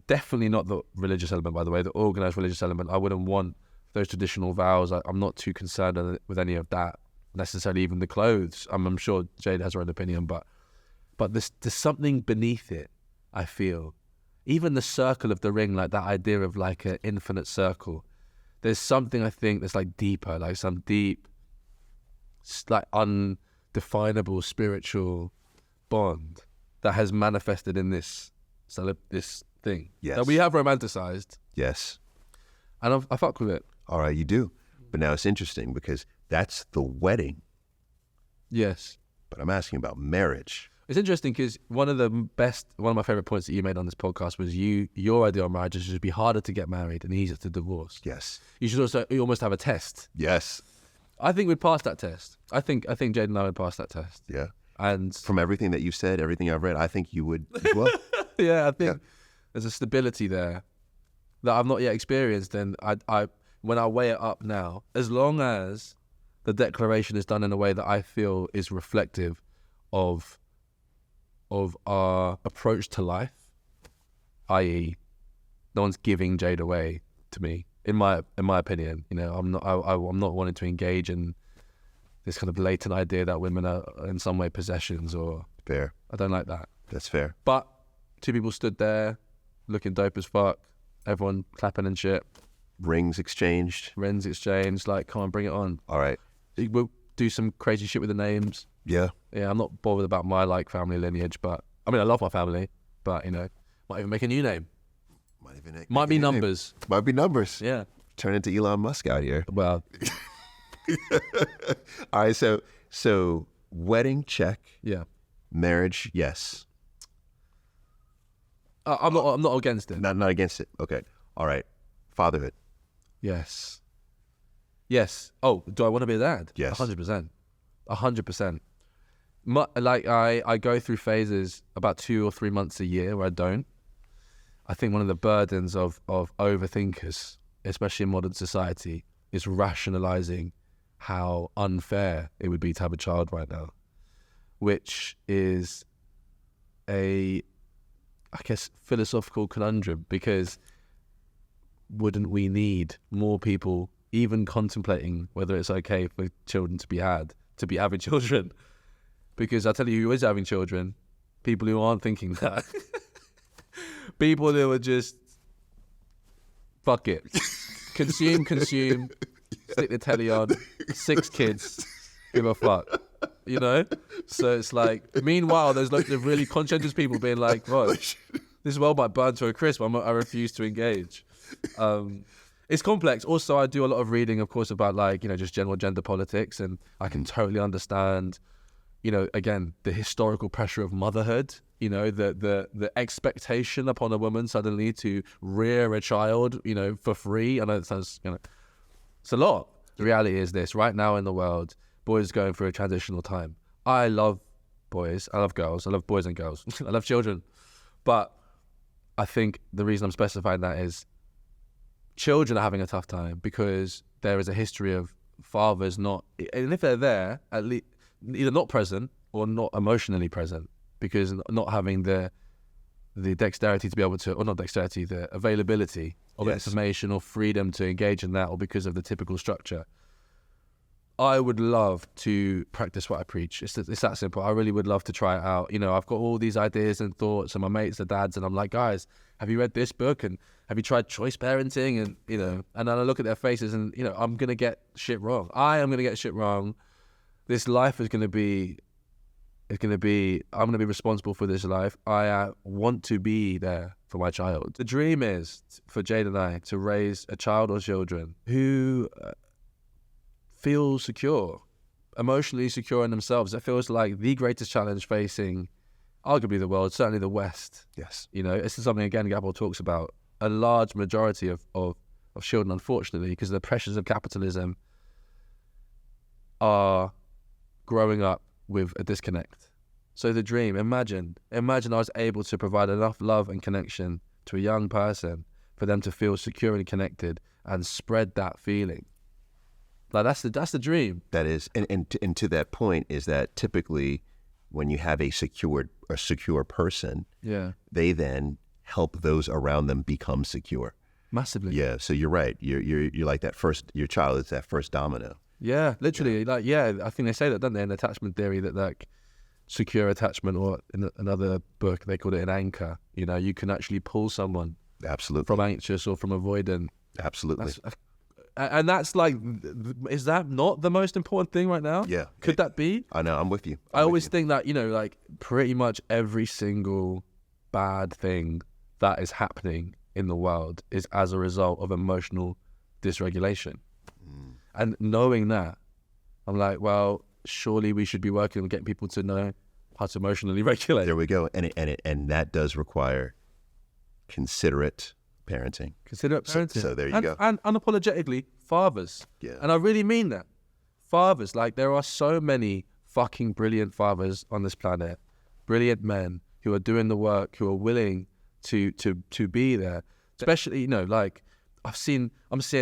definitely not the religious element, by the way, the organized religious element. I wouldn't want those traditional vows. I'm not too concerned with any of that necessarily, even the clothes. I'm sure Jade has her own opinion, but there's something beneath it, I feel. Even the circle of the ring, like that idea of like an infinite circle, there's something, I think, that's like deeper, like some deep, like undefinable spiritual bond that has manifested in this thing that we have romanticized. Yes. And I fuck with it. All right, you do. But now it's interesting because that's the wedding. Yes. But I'm asking about marriage. It's interesting because one of my favorite points that you made on this podcast was your idea on marriage is it should be harder to get married and easier to divorce. Yes. You almost have a test. Yes. I think we'd pass that test. I think Jade and I would pass that test. Yeah. And from everything that you've said, everything I've read, I think you would as well. Yeah, I think there's a stability there that I've not yet experienced, and I when I weigh it up now, as long as the declaration is done in a way that I feel is reflective of our approach to life, i.e., no one's giving Jade away to me. In my opinion, you know, I'm not wanting to engage in this kind of latent idea that women are in some way possessions or. Fair. I don't like that. That's fair. But two people stood there, looking dope as fuck. Everyone clapping and shit. Rings exchanged. Like, come on, bring it on. All right. We'll do some crazy shit with the names. Yeah. Yeah, I'm not bothered about my like family lineage, but I mean, I love my family, but you know, might even make a new name. Might be numbers. Might be numbers. Yeah. Turn into Elon Musk out here. Well. All right. So wedding, check. Yeah. Marriage, yes. I'm not against it. Not against it. Okay. All right. Fatherhood. Yes. Oh, do I want to be a dad? Yes. 100%. 100%. Like I go through phases about 2 or 3 months a year where I don't. I think one of the burdens of overthinkers, especially in modern society, is rationalizing how unfair it would be to have a child right now, which is I guess, philosophical conundrum, because wouldn't we need more people even contemplating whether it's okay for children to be having children? Because I tell you who is having children, people who aren't thinking that. People who are just, fuck it. Consume, stick the telly on, 6 kids, give a fuck. You know? So it's like, meanwhile, there's loads of really conscientious people being like, what? This world might burn to a crisp. I refuse to engage. It's complex. Also, I do a lot of reading, of course, about like, you know, just general gender politics, and I can totally understand, you know, again, the historical pressure of motherhood, you know, the expectation upon a woman suddenly to rear a child, you know, for free. I know it sounds, you know, it's a lot. The reality is this: right now in the world, boys are going through a transitional time. I love boys. I love girls. I love boys and girls. I love children. But I think the reason I'm specifying that is children are having a tough time because there is a history of fathers not, and if they're there, at least either not present or not emotionally present, because not having the dexterity to be able to, or not dexterity, the availability of information or freedom to engage in that, or because of the typical structure. I would love to practice what I preach. It's that simple. I really would love to try it out. You know, I've got all these ideas and thoughts, and my mates are dads, and I'm like, guys, have you read this book? And have you tried choice parenting? And, you know, and then I look at their faces and, you know, I'm going to get shit wrong. I am going to get shit wrong. this life is going to be, I'm going to be responsible for this life. I want to be there for my child. The dream is for Jade and I to raise a child or children who feel secure, emotionally secure in themselves. It feels like the greatest challenge facing arguably the world, certainly the West. Yes. You know, this is something, again, Gabor talks about. A large majority of children, unfortunately, because of the pressures of capitalism, are growing up with a disconnect. So the dream, imagine I was able to provide enough love and connection to a young person for them to feel secure and connected and spread that feeling. Like that's the dream. That is, and to that point is that typically when you have a secure person, they then help those around them become secure. Massively. Yeah. So you're right. You're like that first. Your child is that first domino. Yeah, literally. I think they say that, don't they, in attachment theory, that like secure attachment, or in another book they called it an anchor. You know, you can actually pull someone Absolutely from anxious or from avoidant. Absolutely. And that's like, is that not the most important thing right now? Yeah. Could that be? I know. I'm with you. I always think that, you know, like pretty much every single bad thing that is happening in the world is as a result of emotional dysregulation. And knowing that, I'm like, well, surely we should be working on getting people to know how to emotionally regulate. There we go. And that does require considerate parenting. Considerate parenting. So there you go. And unapologetically, fathers. Yeah. And I really mean that. Fathers, like there are so many fucking brilliant fathers on this planet, brilliant men who are doing the work, who are willing to be there. Especially, you know, like I'm seeing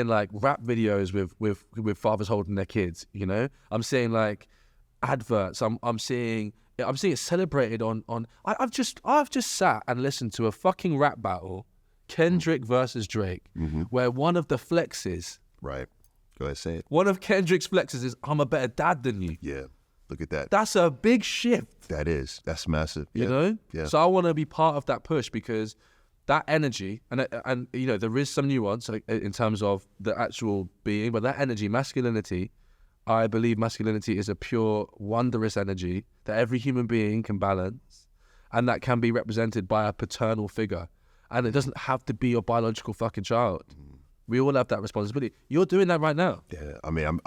like rap videos with fathers holding their kids, you know? I'm seeing like adverts. I'm seeing it celebrated on I've just sat and listened to a fucking rap battle, Kendrick versus Drake, where one of the flexes, Right. Go ahead, say it. one of Kendrick's flexes is, I'm a better dad than you. Yeah. Look at that. That's a big shift. That's massive. You Yeah. know? Yeah. So I want to be part of that push, because that energy, and you know, there is some nuance in terms of the actual being, but that energy, masculinity, I believe masculinity is a pure, wondrous energy that every human being can balance, and that can be represented by a paternal figure. And it doesn't have to be your biological fucking child. We all have that responsibility. You're doing that right now. Yeah. I mean,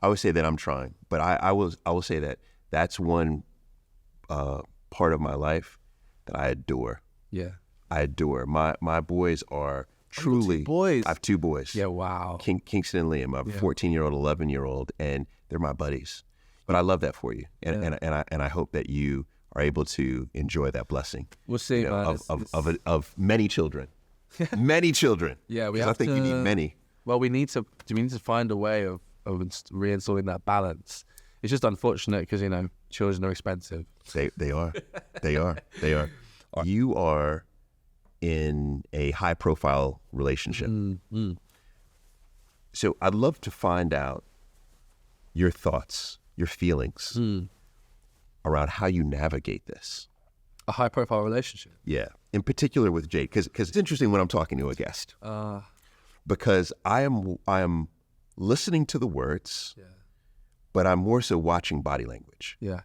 I would say that I'm trying, but I will say that that's one part of my life that I adore. Yeah. I adore. My boys are truly. 2 boys. I have 2 boys. Yeah, wow. Kingston and Liam. I have a 14-year-old, 11-year-old, and they're my buddies. But I love that for you, and I hope that you are able to enjoy that blessing. We'll see, you know, man. of many children, many children. Yeah, we 'Cause have I think you need many. Well, we need to find a way of reinstalling that balance. It's just unfortunate because, you know, children are expensive. They are. They are. You are in a high-profile relationship. So I'd love to find out your thoughts, your feelings around how you navigate this. A high-profile relationship. Yeah, in particular with Jade, because it's interesting when I'm talking to a guest. Because I am listening to the words, but I'm more so watching body language. Yeah.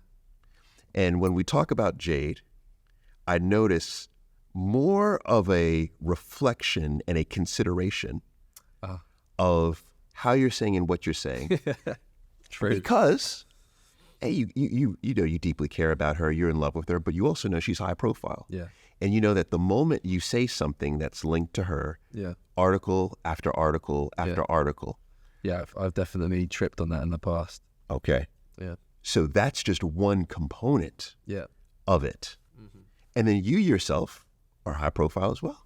And when we talk about Jade, I notice more of a reflection and a consideration of how you're saying and what you're saying. True. Because, hey, you know you deeply care about her, you're in love with her, but you also know she's high profile. Yeah. And you know that the moment you say something that's linked to her, article after article after article. Yeah, I've definitely tripped on that in the past. Okay. Yeah. So that's just one component of it. And then you yourself are high profile as well.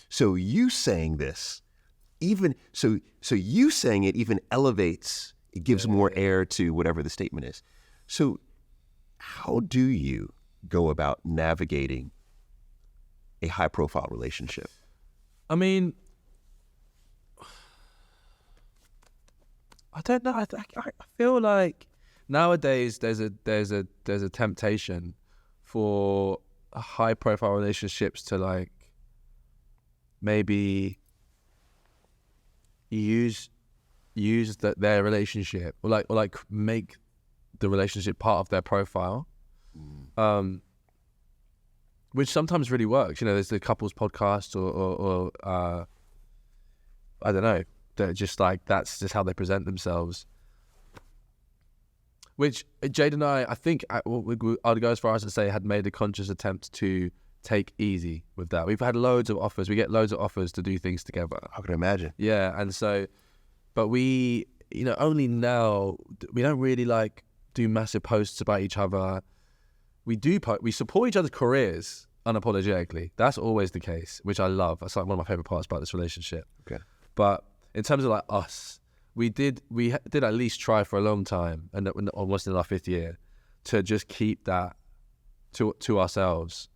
So you saying this, even so you saying it even elevates, it gives more air to whatever the statement is. So how do you go about navigating a high profile relationship? I mean, I don't know. I feel like nowadays there's a temptation for high profile relationships to like maybe use their relationship or like make the relationship part of their profile, which sometimes really works. You know, there's the couples podcast or I don't know, they're just like, that's just how they present themselves. Which Jade and I think I'd go as far as to say had made a conscious attempt to take easy with that. We've had loads of offers. We get loads of offers to do things together. I can imagine. Yeah, and so, but we, you know, only now, we don't really like do massive posts about each other. We support each other's careers unapologetically. That's always the case, which I love. That's like one of my favorite parts about this relationship. Okay. But in terms of like us, we did at least try for a long time, and almost in our 5th year, to just keep that to ourselves.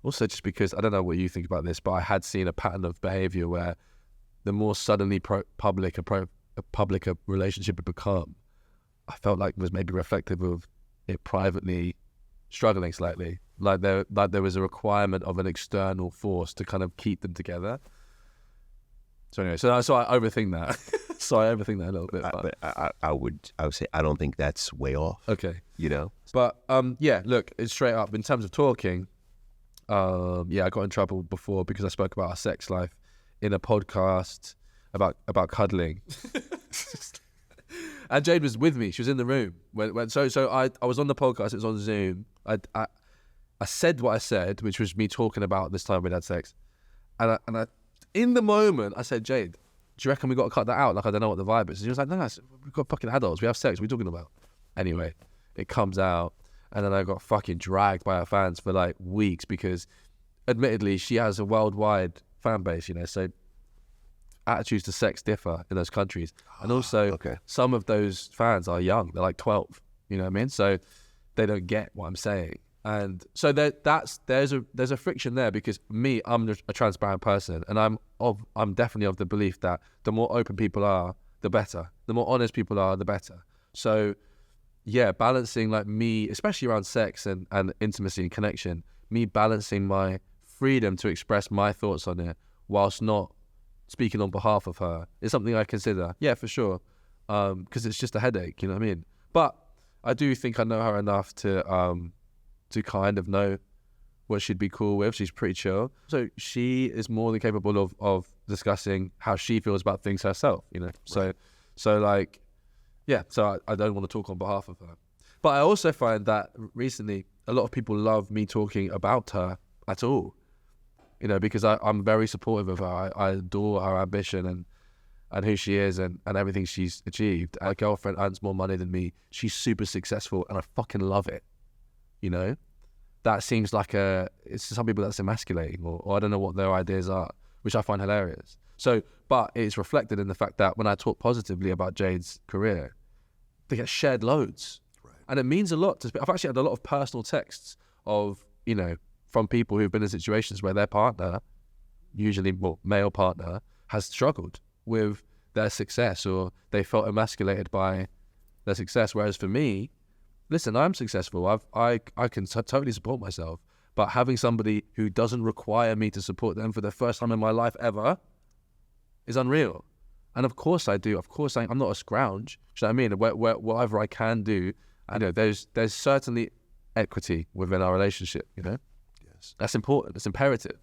Also, just because I don't know what you think about this, but I had seen a pattern of behaviour where the more suddenly public a relationship had become, I felt like it was maybe reflective of it privately struggling slightly. Like there was a requirement of an external force to kind of keep them together. So anyway, so I overthink that. So I overthink that a little bit. I would say I don't think that's way off. Okay. You know? But yeah, look, it's straight up. In terms of talking, I got in trouble before because I spoke about our sex life in a podcast about cuddling. And Jade was with me. She was in the room. So I was on the podcast. It was on Zoom. I said what I said, which was me talking about this time we'd had sex. And I in the moment, I said, Jade, do you reckon we got to cut that out? Like, I don't know what the vibe is. And she was like, no, we've got fucking adults. We have sex. What are you talking about? Anyway, it comes out. And then I got fucking dragged by our fans for like weeks because admittedly, she has a worldwide fan base, you know, so attitudes to sex differ in those countries. And also, some of those fans are young. They're like 12, you know what I mean? So they don't get what I'm saying. And so there's a friction there because me, I'm a transparent person, and I'm definitely of the belief that the more open people are, the better. The more honest people are, the better. So yeah, balancing like me, especially around sex and intimacy and connection, me balancing my freedom to express my thoughts on it whilst not speaking on behalf of her is something I consider. Yeah, for sure. Because it's just a headache, you know what I mean? But I do think I know her enough to kind of know what she'd be cool with. She's pretty chill. So she is more than capable of discussing how she feels about things herself, you know? Right. So like, yeah, so I don't want to talk on behalf of her. But I also find that recently a lot of people love me talking about her at all, you know, because I'm very supportive of her. I adore her ambition and who she is and everything she's achieved. Her girlfriend earns more money than me. She's super successful and I fucking love it. You know, that seems like it's some people that's emasculating or I don't know what their ideas are, which I find hilarious. So, but it's reflected in the fact that when I talk positively about Jade's career, they get shared loads. Right. And it means a lot. I've actually had a lot of personal texts of, you know, from people who've been in situations where their partner, usually male partner, has struggled with their success or they felt emasculated by their success. Whereas for me, listen, I'm successful. I can totally support myself. But having somebody who doesn't require me to support them for the first time in my life ever is unreal. And of course I do. Of course I'm not a scrounge. Do you know what I mean? Whatever I can do, I know there's certainly equity within our relationship, you know? Yes. That's important. It's imperative.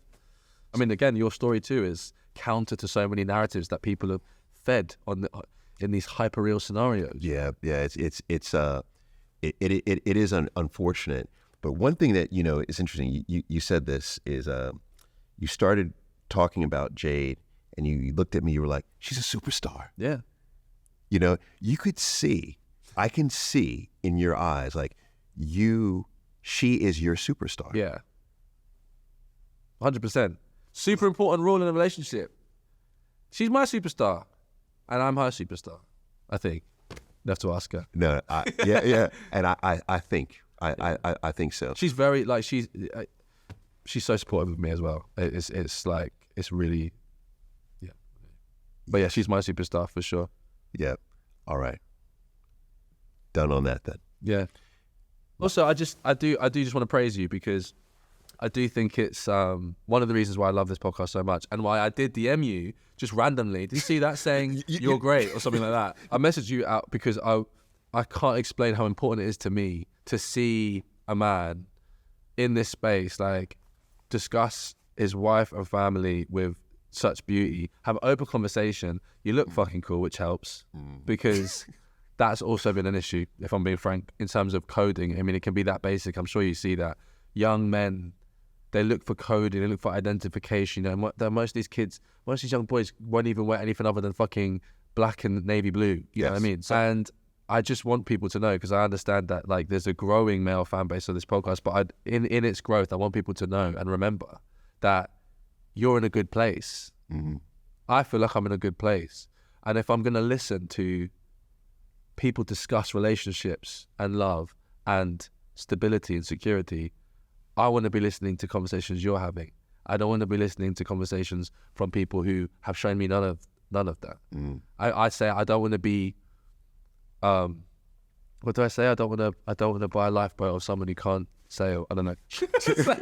I mean, again, your story too is counter to so many narratives that people have fed in these hyper-real scenarios. Yeah. It is unfortunate. But one thing that, you know, is interesting, you said this, is you started talking about Jade and you looked at me, you were like, she's a superstar. Yeah. You know, I can see in your eyes, like she is your superstar. Yeah. 100%. Super important role in a relationship. She's my superstar and I'm her superstar, I think. You have to ask her. No, yeah. And I think so. She's very, like, she's so supportive of me as well. It's like, it's really, yeah. But yeah, she's my superstar for sure. Yeah. All right. Done on that then. Yeah. Also, I do just want to praise you because I do think it's one of the reasons why I love this podcast so much and why I did DM you just randomly. Did you see that saying you're great or something like that? I messaged you out because I can't explain how important it is to me to see a man in this space, like, discuss his wife and family with such beauty, have an open conversation. You look fucking cool, which helps, because that's also been an issue, if I'm being frank, in terms of coding. I mean, it can be that basic. I'm sure you see that. Young men, they look for coding, they look for identification. You know, most of these kids, most of these young boys won't even wear anything other than fucking black and navy blue. You know what I mean? And I just want people to know, because I understand that, like, there's a growing male fan base of this podcast, but in its growth, I want people to know and remember that you're in a good place. I feel like I'm in a good place. And if I'm going to listen to people discuss relationships and love and stability and security, I want to be listening to conversations you're having. I don't want to be listening to conversations from people who have shown me none of that. I say I don't want to be, what do I say? I don't want to buy a lifeboat of someone who can't sail. I don't know. Something like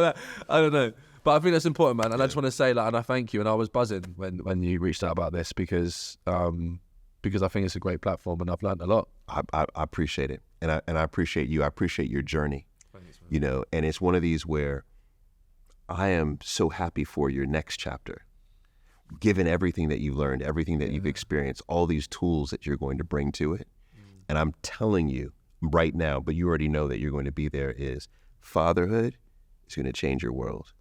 that. I don't know. But I think that's important, man. And I just want to say, like, and I thank you. And I was buzzing when you reached out about this, because I think it's a great platform and I've learned a lot. I appreciate it. And I appreciate you. I appreciate your journey. Thanks, you know, and it's one of these where I am so happy for your next chapter, given everything that you've learned, everything that you've experienced, all these tools that you're going to bring to it. And I'm telling you right now, but you already know that you're going to be there, is fatherhood is going to change your world.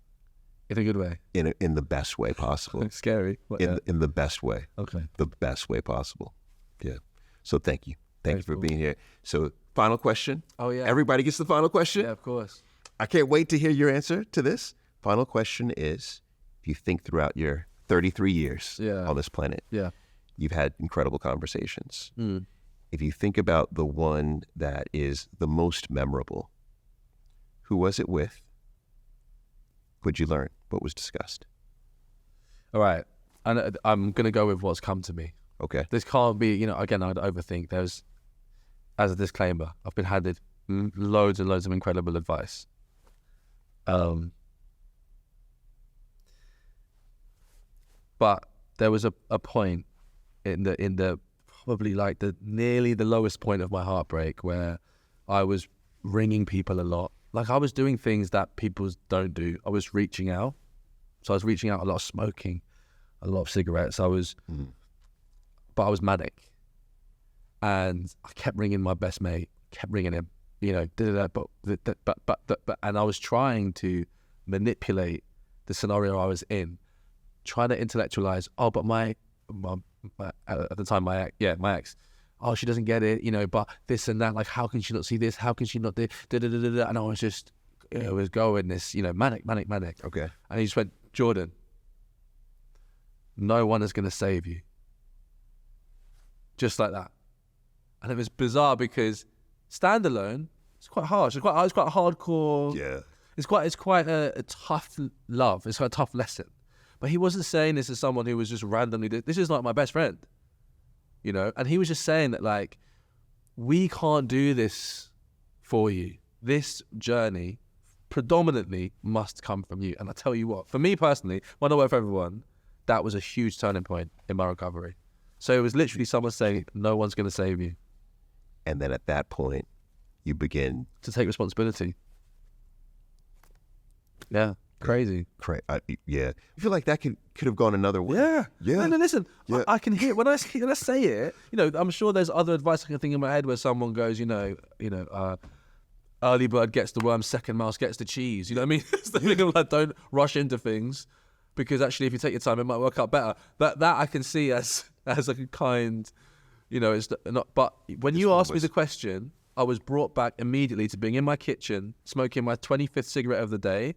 In a good way. In the best way possible. Scary. In the best way. Okay. The best way possible. Yeah. So thank you. Thank you for being here. So final question. Oh, yeah. Everybody gets the final question? Yeah, of course. I can't wait to hear your answer to this. Final question is, if you think throughout your 33 years on this planet, you've had incredible conversations. If you think about the one that is the most memorable, who was it with? What'd you learn? What was discussed? All right. And I'm going to go with what's come to me. Okay. This can't be, you know, again, I'd overthink. There's, as a disclaimer, I've been handed loads and loads of incredible advice. But there was a point in the probably like nearly the lowest point of my heartbreak, where I was ringing people a lot. Like, I was doing things that people don't do. I was reaching out. So I was reaching out a lot of smoking, a lot of cigarettes. But I was manic. And I kept ringing my best mate, kept ringing him, you know, but, and I was trying to manipulate the scenario I was in, trying to intellectualize, but my at the time, my ex, oh, she doesn't get it, you know, but this and that, like, how can she not see this? How can she not do da-da-da-da-da? And I was just, it was going this, you know, manic. Okay. And he just went, Jordan, no one is going to save you. Just like that. And it was bizarre, because standalone, it's quite harsh. It's quite hardcore. Yeah. It's quite a tough love. It's quite a tough lesson. But he wasn't saying this as someone who was just randomly, this is like my best friend, you know? And he was just saying that, like, we can't do this for you. This journey predominantly must come from you. And I tell you what, for me personally, might not work for everyone, that was a huge turning point in my recovery. So it was literally someone saying, no one's going to save you. And then at that point, you begin to take responsibility. Yeah. Crazy. Yeah. I feel like that could have gone another way. Yeah. No, listen, I can hear, when I say it, you know, I'm sure there's other advice I can think in my head where someone goes, you know, early bird gets the worm, second mouse gets the cheese. You know what I mean? It's the thing of, like, don't rush into things, because actually if you take your time, it might work out better. That I can see as like a kind, you know, it's not, but when you asked me the question, I was brought back immediately to being in my kitchen, smoking my 25th cigarette of the day,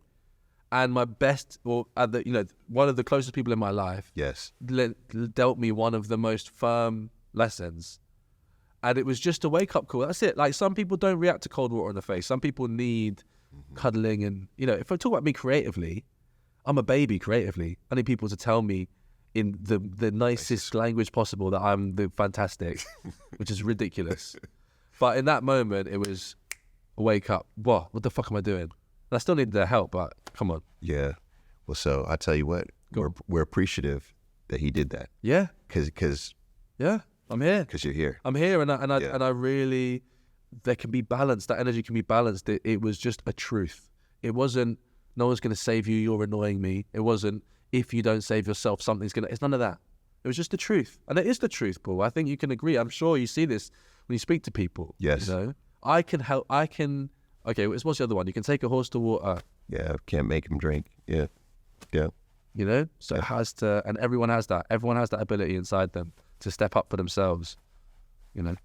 and my best, or you know, one of the closest people in my life, dealt me one of the most firm lessons. And it was just a wake-up call. That's it. Like, some people don't react to cold water in the face. Some people need cuddling. And, you know, if I talk about me creatively, I'm a baby creatively. I need people to tell me in the nicest language possible that I'm the fantastic, which is ridiculous. But in that moment, it was a wake up. What the fuck am I doing? And I still need their help, but come on. Yeah. Well, so I tell you what, we're appreciative that he did that. Yeah. Because yeah, I'm here. Because you're here. I'm here, and I really, there can be balance. That energy can be balanced. It was just a truth. It wasn't, no one's going to save you, you're annoying me. It wasn't, if you don't save yourself, something's going to, it's none of that. It was just the truth. And it is the truth, Paul. I think you can agree. I'm sure you see this when you speak to people. Yes. You know, I can help, okay, what's the other one? You can take a horse to water. Yeah, can't make him drink. Yeah. Yeah. You know, so it has to, and everyone has that. Everyone has that ability inside them to step up for themselves, you know.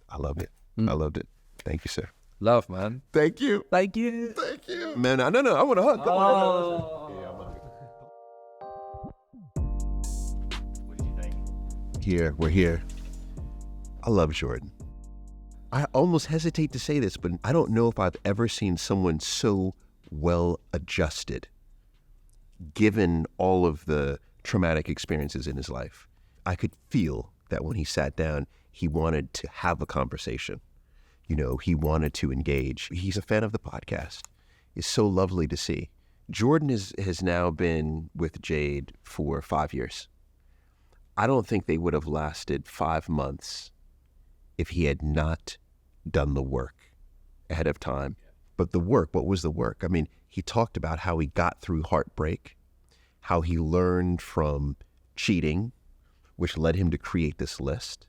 I loved it. I loved it. Thank you, sir. Love, man. Thank you. Thank you. Thank you. Man, no, I want to hug. Come on. Yeah, I love it. What did you think? We're here. I love Jordan. I almost hesitate to say this, but I don't know if I've ever seen someone so well adjusted, given all of the traumatic experiences in his life. I could feel that when he sat down, he wanted to have a conversation. You know, he wanted to engage. He's a fan of the podcast. It's so lovely to see. Jordan has now been with Jade for 5 years. I don't think they would have lasted 5 months if he had not done the work ahead of time. But the work, what was the work? I mean, he talked about how he got through heartbreak, how he learned from cheating, which led him to create this list.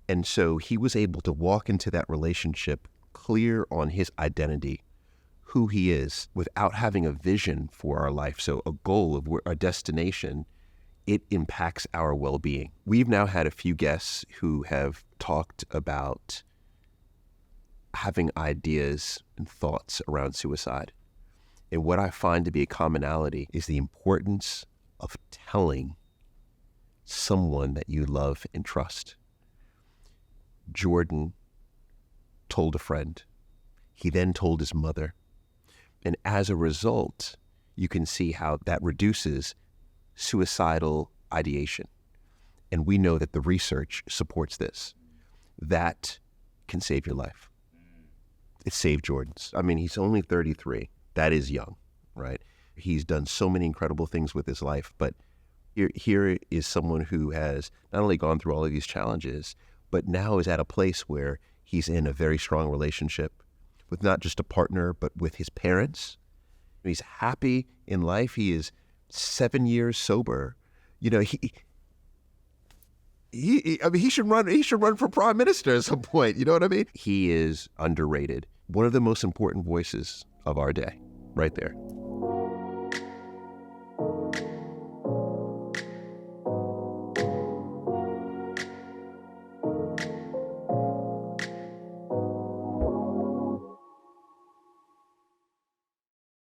And so he was able to walk into that relationship clear on his identity, who he is, without having a vision for our life. So a goal of our destination, it impacts our well-being. We've now had a few guests who have talked about having ideas and thoughts around suicide. And what I find to be a commonality is the importance of telling someone that you love and trust. Jordan told a friend. He then told his mother. And as a result, you can see how that reduces suicidal ideation. And we know that the research supports this. That can save your life. It saved Jordan's. I mean, he's only 33. That is young, right? He's done so many incredible things with his life, but here is someone who has not only gone through all of these challenges, but now is at a place where he's in a very strong relationship with not just a partner, but with his parents. He's happy in life. He is 7 years sober. You know, he should run for prime minister at some point. You know what I mean? He is underrated. One of the most important voices of our day, right there.